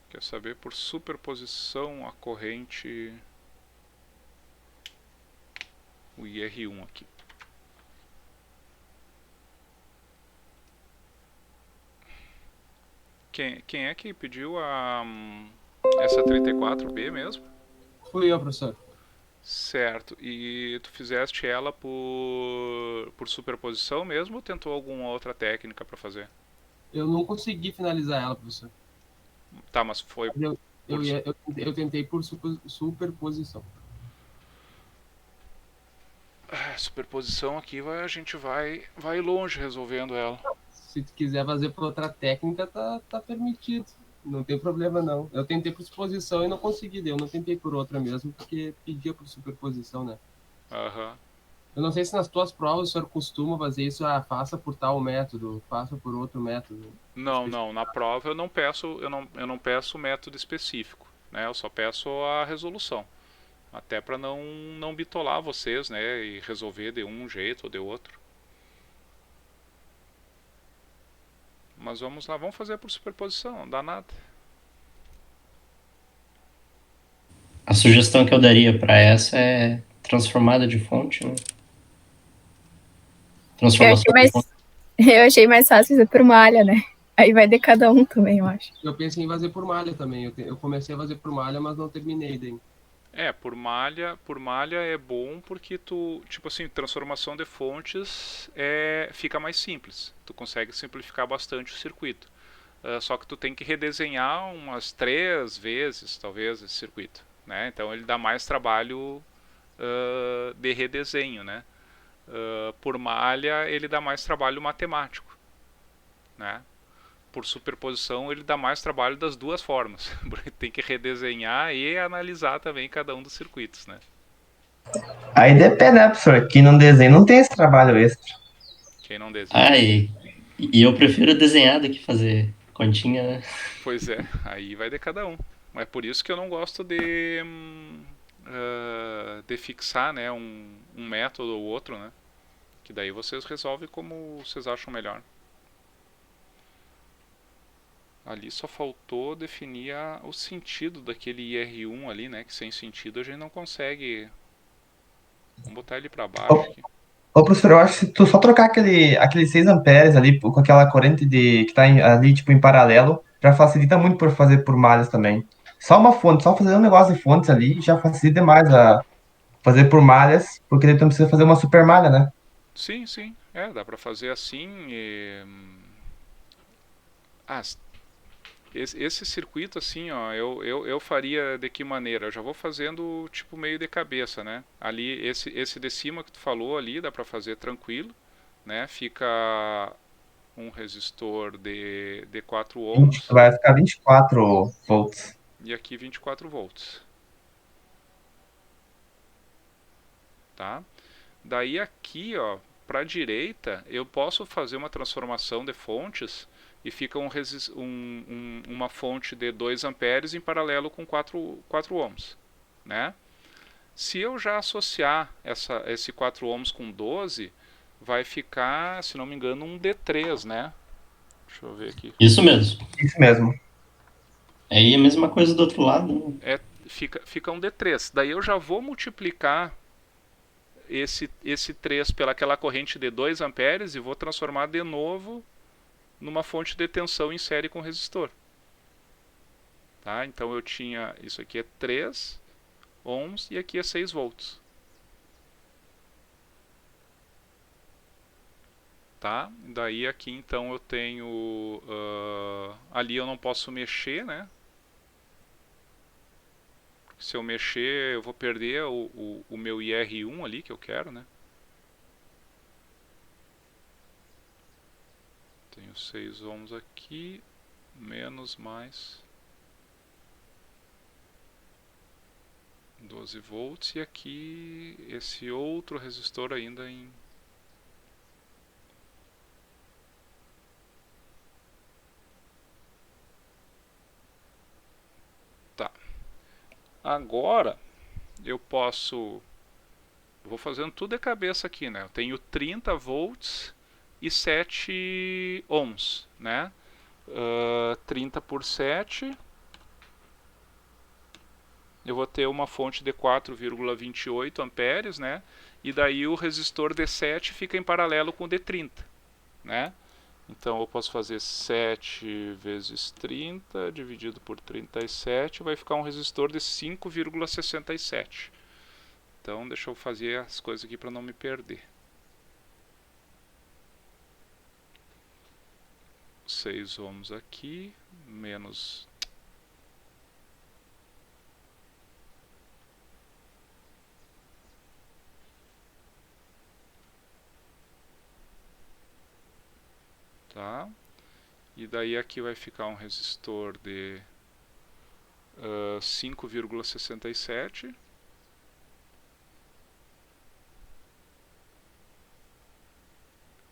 Quer saber por superposição a corrente... o IR1 aqui. Quem é que pediu essa 34B mesmo? Fui eu, professor. Certo. E tu fizeste ela por superposição mesmo ou tentou alguma outra técnica para fazer? Eu não consegui finalizar ela, professor. Tá, mas foi... Eu tentei por superposição. Superposição aqui a gente vai longe resolvendo ela. Se tu quiser fazer por outra técnica, tá permitido. Não tem problema, não. Eu tentei por superposição e não consegui. Eu não tentei por outra mesmo, porque pedia por superposição, né? Aham. Eu não sei se nas tuas provas o senhor costuma fazer isso, faça por tal método, faça por outro método. Não, na prova eu não peço o método específico, né? Eu só peço a resolução. Até para não bitolar vocês, né? E resolver de um jeito ou de outro. Mas vamos lá, vamos fazer por superposição, não dá nada. A sugestão que eu daria para essa é transformada de fonte, né? Eu achei Transformação de mais, fonte. eu achei mais fácil fazer por malha, né? Aí vai de cada um também, eu acho. Eu pensei em fazer por malha também. Eu comecei a fazer por malha, mas não terminei daí. Por malha é bom porque tu, tipo assim, transformação de fontes fica mais simples. Tu consegue simplificar bastante o circuito. Só que tu tem que redesenhar umas 3 vezes, talvez, esse circuito, né? Então ele dá mais trabalho de redesenho, né? Por malha ele dá mais trabalho matemático, né? Por superposição ele dá mais trabalho das duas formas, porque tem que redesenhar e analisar também cada um dos circuitos, né? Aí depende, né, professor? Quem não desenha não tem esse trabalho extra. Quem não desenha. Ah, e eu prefiro desenhar do que fazer continha, né? Pois é, aí vai de cada um. Mas por isso que eu não gosto de fixar, né, um método ou outro, né? Que daí vocês resolvem como vocês acham melhor. Ali só faltou definir o sentido daquele IR1 ali, né? Que sem sentido a gente não consegue. Vamos botar ele para baixo aqui. Ô, professor, eu acho que se tu só trocar aqueles 6 amperes ali com aquela corrente que tá ali, tipo, em paralelo, já facilita muito por fazer por malhas também. Só uma fonte, só fazer um negócio de fontes ali já facilita demais a fazer por malhas, porque daí tu não precisa fazer uma super malha, né? Sim, sim. Dá para fazer assim. Ah, esse circuito assim, ó, eu faria de que maneira? Eu já vou fazendo tipo meio de cabeça, né? Ali, esse de cima que tu falou ali, dá para fazer tranquilo, né? Fica um resistor de 4 ohms Vai ficar 24 volts. e aqui 24 volts, tá? Daí aqui, ó, para a direita, eu posso fazer uma transformação de fontes e fica uma fonte de 2 amperes em paralelo com 4 ohms, né? Se eu já associar esse 4 ohms com 12, vai ficar, se não me engano, um D3, né? Deixa eu ver aqui. Isso mesmo. Isso mesmo. Aí a mesma coisa do outro lado, né? Fica um D3. Daí eu já vou multiplicar esse 3 pelaquela corrente de 2 amperes e vou transformar de novo numa fonte de tensão em série com resistor. Tá? Então eu tinha, isso aqui é 3 ohms e aqui é 6 volts. Tá? Daí aqui então eu tenho, ali eu não posso mexer, né? Se eu mexer eu vou perder o meu IR1 ali que eu quero, né? Tenho 6 ohms aqui, menos mais 12 volts e aqui esse outro resistor ainda em... Tá. Agora eu posso... Vou fazendo tudo de cabeça aqui, né? Eu tenho 30 volts e 7 ohms, né? 30 por 7, eu vou ter uma fonte de 4,28 amperes, né? E daí o resistor D7 fica em paralelo com o D30, né? Então eu posso fazer 7 vezes 30 dividido por 37, vai ficar um resistor de 5,67. Então deixa eu fazer as coisas aqui para não me perder. 6 ohms aqui, menos... Tá? E daí aqui vai ficar um resistor de 5,67.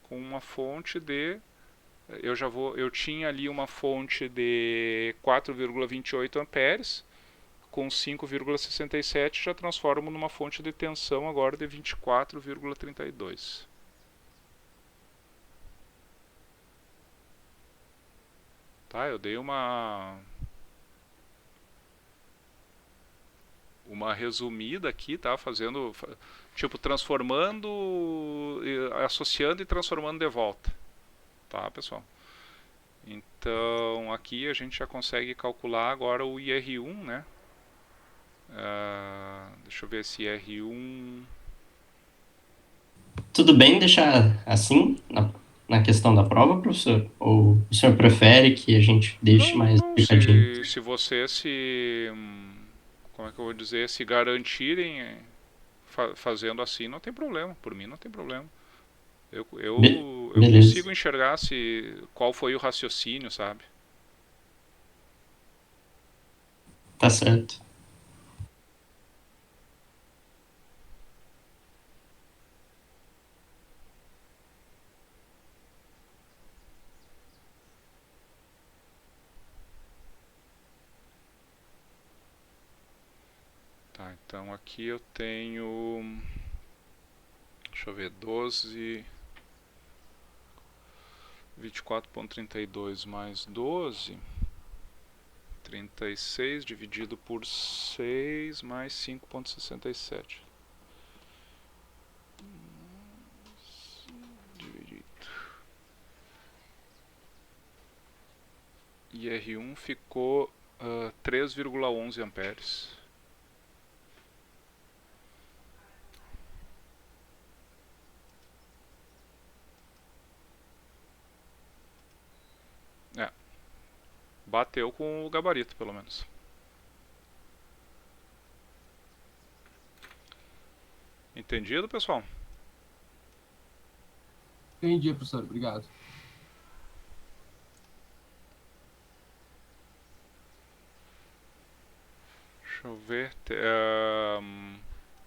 Com uma fonte de... Eu tinha ali uma fonte de 4,28 amperes com 5,67 já transformo numa fonte de tensão agora de 24,32. Tá, eu dei uma resumida aqui, tá? Fazendo, tipo, transformando, associando e transformando de volta. Tá, pessoal? Então, aqui a gente já consegue calcular agora o IR1, né? Deixa eu ver se IR1... Tudo bem deixar assim na questão da prova, professor? Ou o senhor prefere que a gente deixe mais explicadinho? Se você como é que eu vou dizer, se garantirem fazendo assim, não tem problema. Por mim não tem problema. Eu Beleza. consigo enxergar qual foi o raciocínio, sabe? Tá certo. Tá, então aqui eu tenho, deixa eu ver, 24,32 mais 12, 36 dividido por 6 mais 5,67. Dividido. IR1 ficou 3,11 amperes. Bateu com o gabarito, pelo menos. Entendido, pessoal? Entendi, professor. Obrigado. Deixa eu ver.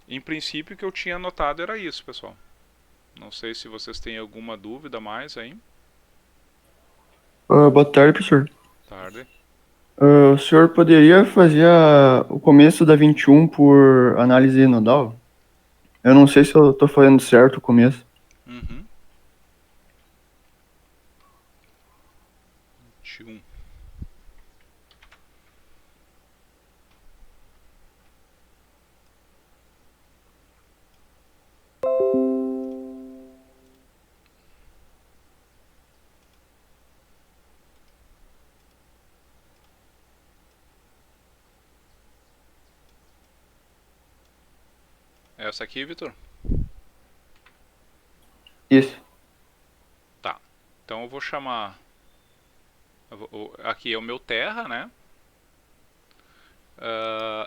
Em princípio, o que eu tinha anotado era isso, pessoal. Não sei se vocês têm alguma dúvida mais aí. Boa tarde, professor. Tarde. O senhor poderia fazer o começo da 21 por análise nodal? Eu não sei se eu estou fazendo certo o começo. Uhum. 21. Essa aqui, Vitor? Isso. Tá. Então eu vou chamar... Aqui é o meu terra, né?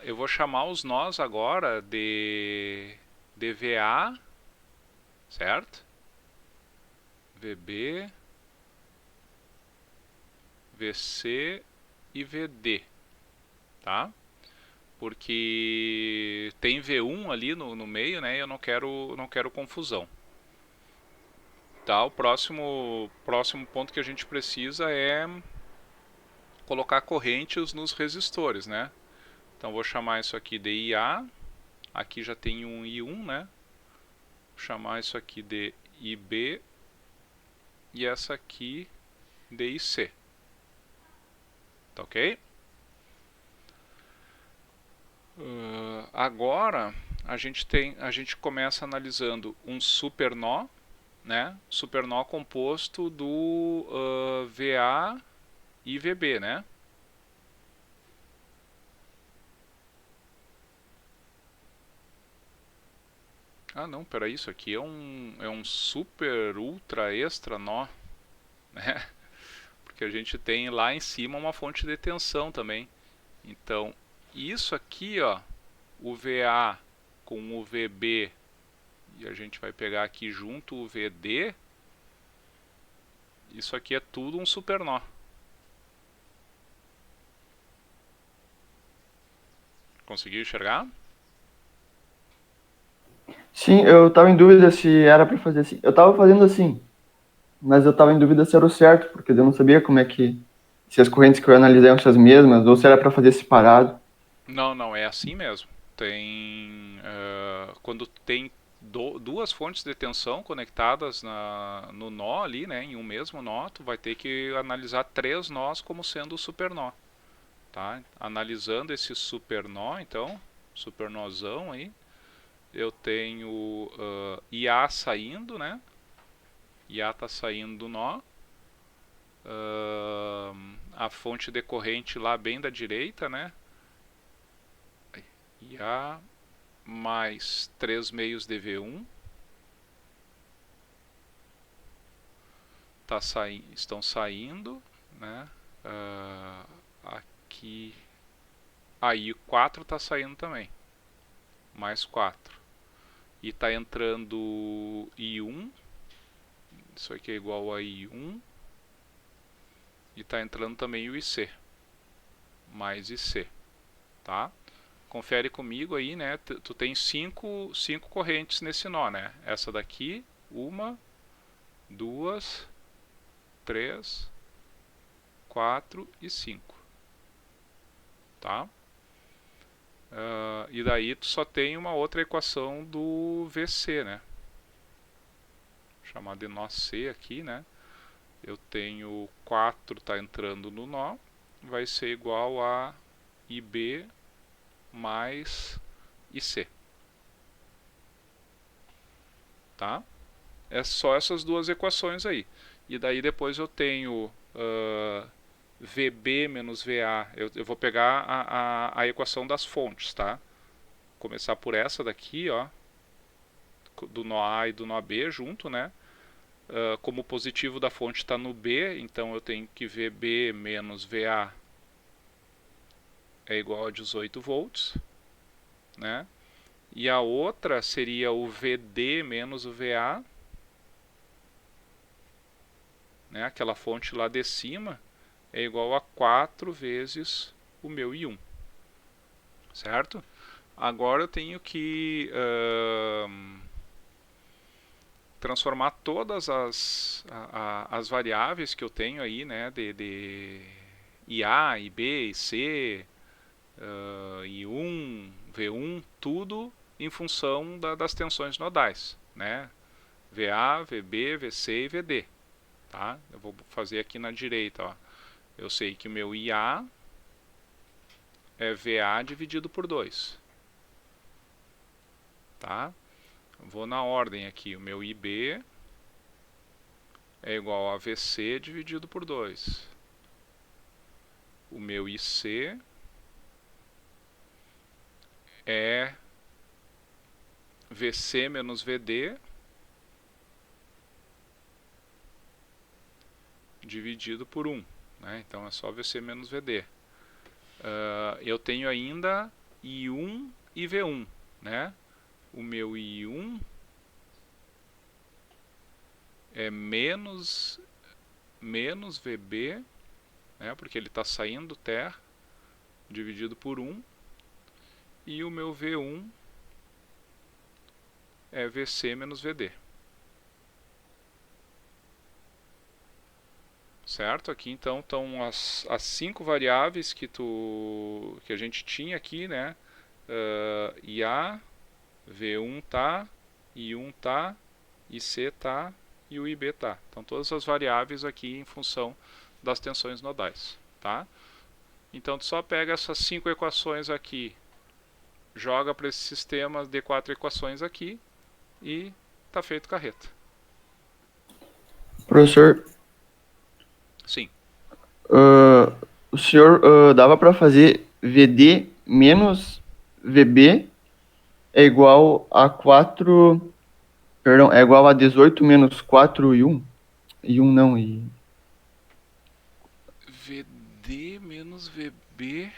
Eu vou chamar os nós agora de VA, certo? VB, VC e VD, tá? Porque tem V1 ali no meio, né? E eu não quero confusão. Tá? O próximo ponto que a gente precisa é colocar correntes nos resistores, né? Então vou chamar isso aqui de IA. Aqui já tem um I1, né? Vou chamar isso aqui de IB e essa aqui de IC. Tá ok? Agora a gente começa analisando um supernó, né? Supernó composto do VA e VB, né? Ah, não, peraí, isso aqui é um super ultra extra nó, né? Porque a gente tem lá em cima uma fonte de tensão também. Então, isso aqui, ó, o VA com o VB, e a gente vai pegar aqui junto o VD, isso aqui é tudo um supernó. Conseguiu enxergar? Sim, eu estava em dúvida se era para fazer assim. Eu estava fazendo assim, mas eu estava em dúvida se era o certo, porque eu não sabia como é que... Se as correntes que eu analisei eram as mesmas, ou se era para fazer separado. Não, não, é assim mesmo. Tem, quando tem duas fontes de tensão conectadas no nó ali, né, em um mesmo nó, tu vai ter que analisar 3 nós como sendo o supernó, tá? Analisando esse supernó, então, supernózão aí, eu tenho IA saindo, né? IA está saindo do nó. A fonte decorrente lá bem da direita, né? IA mais 3 meios de V1 estão saindo, né? Aqui, aí 4 está saindo também, mais 4, e está entrando I1, isso aqui é igual a I1, e está entrando também o IC, mais IC, tá? Confere comigo aí, né? Tu tem 5 correntes nesse nó, né? Essa daqui, 1, 2, 3, 4 e 5, tá? E daí tu só tem uma outra equação do VC, né? Chamada de nó C aqui, né? Eu tenho 4 tá entrando no nó, vai ser igual a IB mais IC, tá? É só essas duas equações aí. E daí depois eu tenho VB menos VA. Eu vou pegar a equação das fontes, tá? Começar por essa daqui, ó, do nó A e do nó B junto, né? Como o positivo da fonte está no B, então eu tenho que VB menos VA é igual a 18 volts, né? E a outra seria o VD menos o VA, né? Aquela fonte lá de cima é igual a 4 vezes o meu I1, certo? Agora eu tenho que transformar todas as variáveis que eu tenho aí, né, de IA, IB, IC, I1, V1, tudo em função das tensões nodais, né? VA, VB, VC e VD, tá? Eu vou fazer aqui na direita, ó. Eu sei que o meu IA é VA dividido por 2, tá? Vou na ordem aqui, o meu IB é igual a VC dividido por 2. O meu IC é VC menos VD dividido por 1, né? Então é só VC menos VD. Eu tenho ainda I1 e V1, né? O meu I1 é menos VB, né? Porque ele está saindo terra, dividido por 1. E o meu V1 é VC menos VD. Certo? Aqui então estão as 5 variáveis que a gente tinha aqui, né? IA, V1 tá, I1 tá, IC tá e o IB tá. Então todas as variáveis aqui em função das tensões nodais, tá? Então tu só pega essas 5 equações aqui, joga para esse sistema de 4 equações aqui e tá feito carreta. Professor, Sim. O senhor dava para fazer VD menos VB é igual a 4. Perdão, é igual a 18 menos 4 e 1? E 1 não, e. VD menos VB.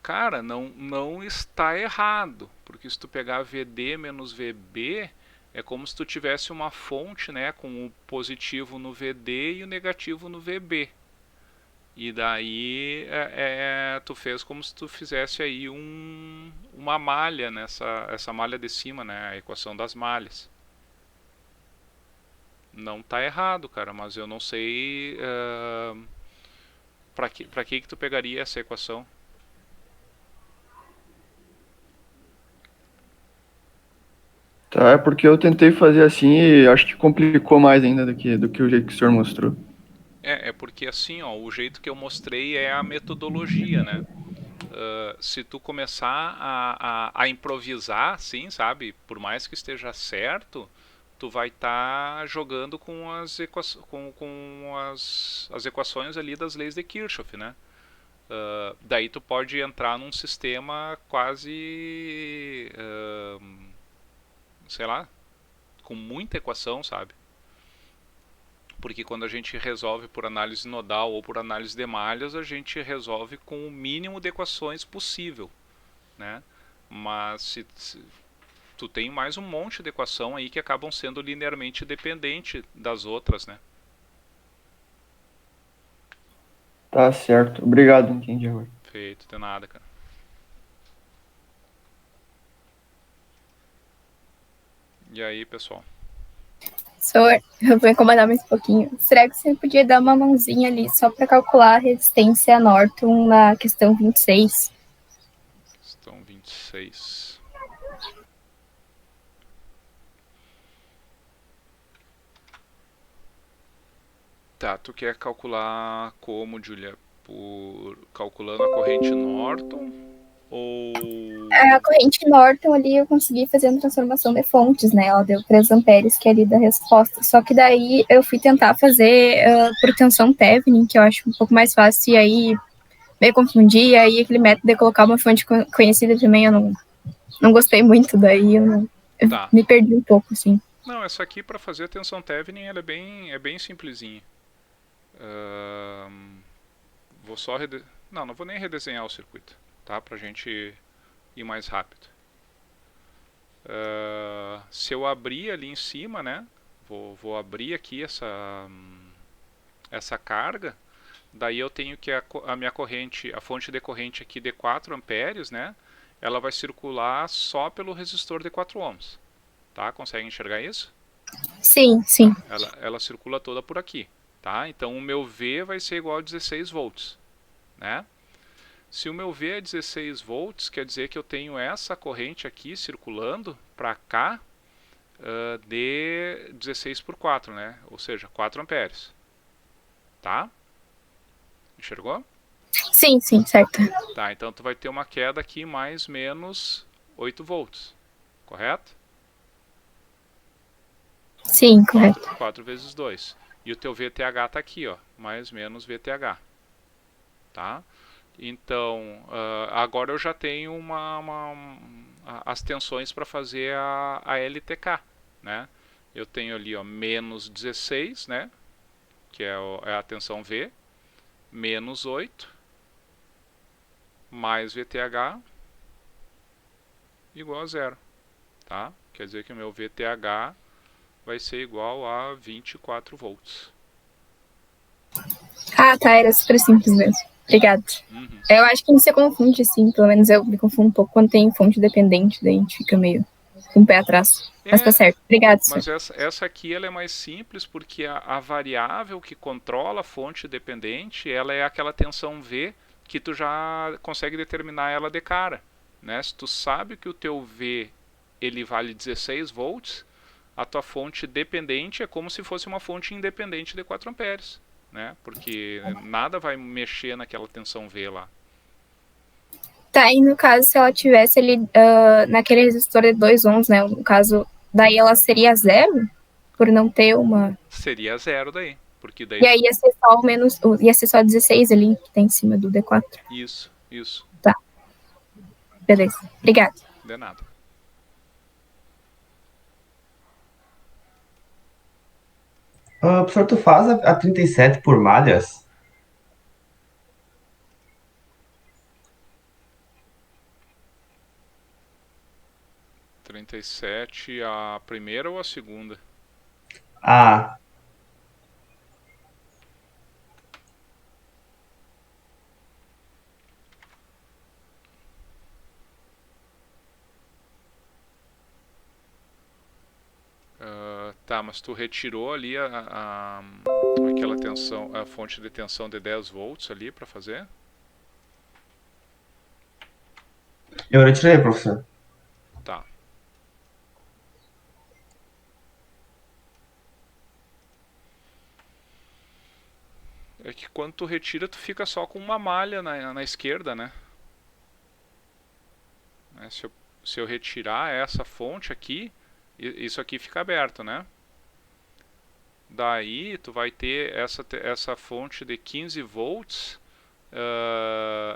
Cara, não está errado. Porque se tu pegar VD menos VB, é como se tu tivesse uma fonte, né, com o positivo no VD e o negativo no VB. E daí tu fez como se tu fizesse aí uma malha essa malha de cima, né, a equação das malhas. Não tá errado, cara, mas eu não sei para que tu pegaria essa equação. Tá, é porque eu tentei fazer assim e acho que complicou mais ainda do que o jeito que o senhor mostrou. É porque assim, ó, o jeito que eu mostrei é a metodologia, né? Se tu começar a improvisar, assim, sabe? Por mais que esteja certo, tu vai estar jogando com as equações ali das leis de Kirchhoff, né? Daí tu pode entrar num sistema quase, sei lá, com muita equação, sabe? Porque quando a gente resolve por análise nodal ou por análise de malhas, a gente resolve com o mínimo de equações possível, né? Mas se tu tem mais um monte de equação aí que acabam sendo linearmente dependentes das outras, né? Tá certo. Obrigado, entendi agora. Feito, de nada, cara. E aí, pessoal? Senhor, eu vou incomodar mais um pouquinho. Será que você podia dar uma mãozinha ali só para calcular a resistência a Norton na questão 26? Questão 26. Tá, tu quer calcular como, Julia? Calculando a corrente Norton? Ou... A corrente Norton ali eu consegui fazer uma transformação de fontes, né? Ela deu 3 amperes, que é ali da resposta. Só que daí eu fui tentar fazer por tensão Thevenin, que eu acho um pouco mais fácil, e aí meio confundi, e aí aquele método de colocar uma fonte conhecida também eu não gostei muito, daí eu Tá. me perdi um pouco, assim. Não, essa aqui para fazer a tensão Thevenin ela é bem simplesinha. Vou só não vou nem redesenhar o circuito, tá? Pra gente ir mais rápido. Se eu abrir ali em cima, né? Vou abrir aqui essa carga. Daí eu tenho que a minha corrente, a fonte de corrente aqui de 4 amperes, né? Ela vai circular só pelo resistor de 4 ohms. Tá? Consegue enxergar isso? Sim, sim. Ela circula toda por aqui. Tá? Então o meu V vai ser igual a 16 volts. Né? Se o meu V é 16 volts, quer dizer que eu tenho essa corrente aqui circulando para cá de 16 por 4, né? Ou seja, 4 amperes. Tá? Enxergou? Sim, certo. Tá, então tu vai ter uma queda aqui mais menos 8 volts. Correto? Sim, correto. 4 vezes 2. E o teu VTH está aqui, ó, mais menos VTH. Tá? Então, agora eu já tenho as tensões para fazer a LTK. Né? Eu tenho ali ó, menos 16, né? Que é a tensão V, menos 8, mais VTH, igual a zero. Tá? Quer dizer que o meu VTH vai ser igual a 24 volts. Ah, tá, era super simples mesmo. Obrigado. Eu acho que a gente se confunde, assim, pelo menos eu me confundo um pouco quando tem fonte dependente, daí a gente fica meio com o pé atrás. Mas tá certo. Obrigado, senhor. Mas essa aqui ela é mais simples porque a variável que controla a fonte dependente, ela é aquela tensão V que tu já consegue determinar ela de cara. Né? Se tu sabe que o teu V ele vale 16 volts, a tua fonte dependente é como se fosse uma fonte independente de 4 amperes. Né? Porque nada vai mexer naquela tensão V lá. Tá, e no caso, se ela tivesse ali naquele resistor de 2 ohms, né? No caso, daí ela seria zero? Por não ter uma... Seria zero daí. Porque daí... E aí ia ser só ia ser só 16 ali, que tá em cima do D4. Isso. Tá. Beleza. Obrigado. De nada. Professor, tu faz a 37 por malhas? A primeira ou a segunda? Ah. Tá, mas tu retirou ali aquela tensão, a fonte de tensão de 10 volts ali para fazer? Eu retirei, professor. Tá. é que quando tu retira, tu fica só com uma malha na esquerda, né? Se eu retirar essa fonte aqui, isso aqui fica aberto, né? Daí tu vai ter essa fonte de 15 volts,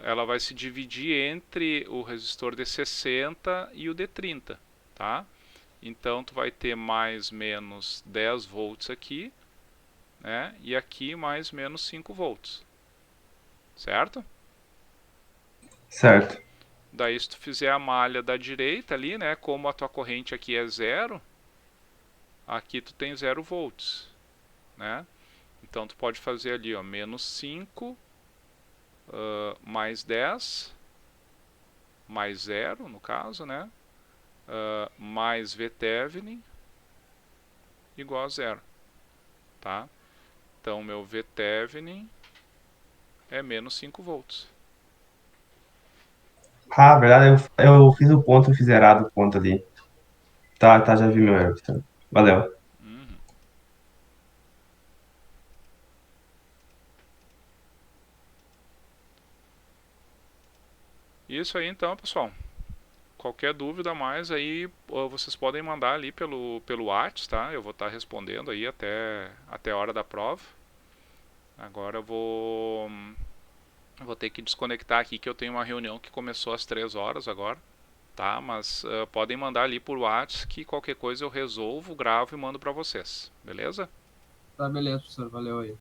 ela vai se dividir entre o resistor de 60 e o de 30, tá? Então tu vai ter mais menos 10 volts aqui, né? E aqui mais menos 5 volts, certo? Certo. Daí se tu fizer a malha da direita ali, né? Como a tua corrente aqui é 0, aqui tu tem 0 volts, né? Então tu pode fazer ali, ó, menos 5, mais 10, mais 0 no caso, né? Mais VThevenin igual a 0, tá? Então meu VThevenin é menos 5 volts. Ah, verdade, eu fiz o ponto, eu fiz errado o ponto ali. Tá, já vi meu erro. Tá. Valeu. Uhum. Isso aí então, pessoal. Qualquer dúvida a mais aí, vocês podem mandar ali pelo WhatsApp, tá? Eu vou estar respondendo aí até a hora da prova. Agora eu vou ter que desconectar aqui, que eu tenho uma reunião que começou às 3 horas agora, tá? Mas podem mandar ali por WhatsApp, que qualquer coisa eu resolvo, gravo e mando para vocês, beleza? Tá, beleza, professor. Valeu aí.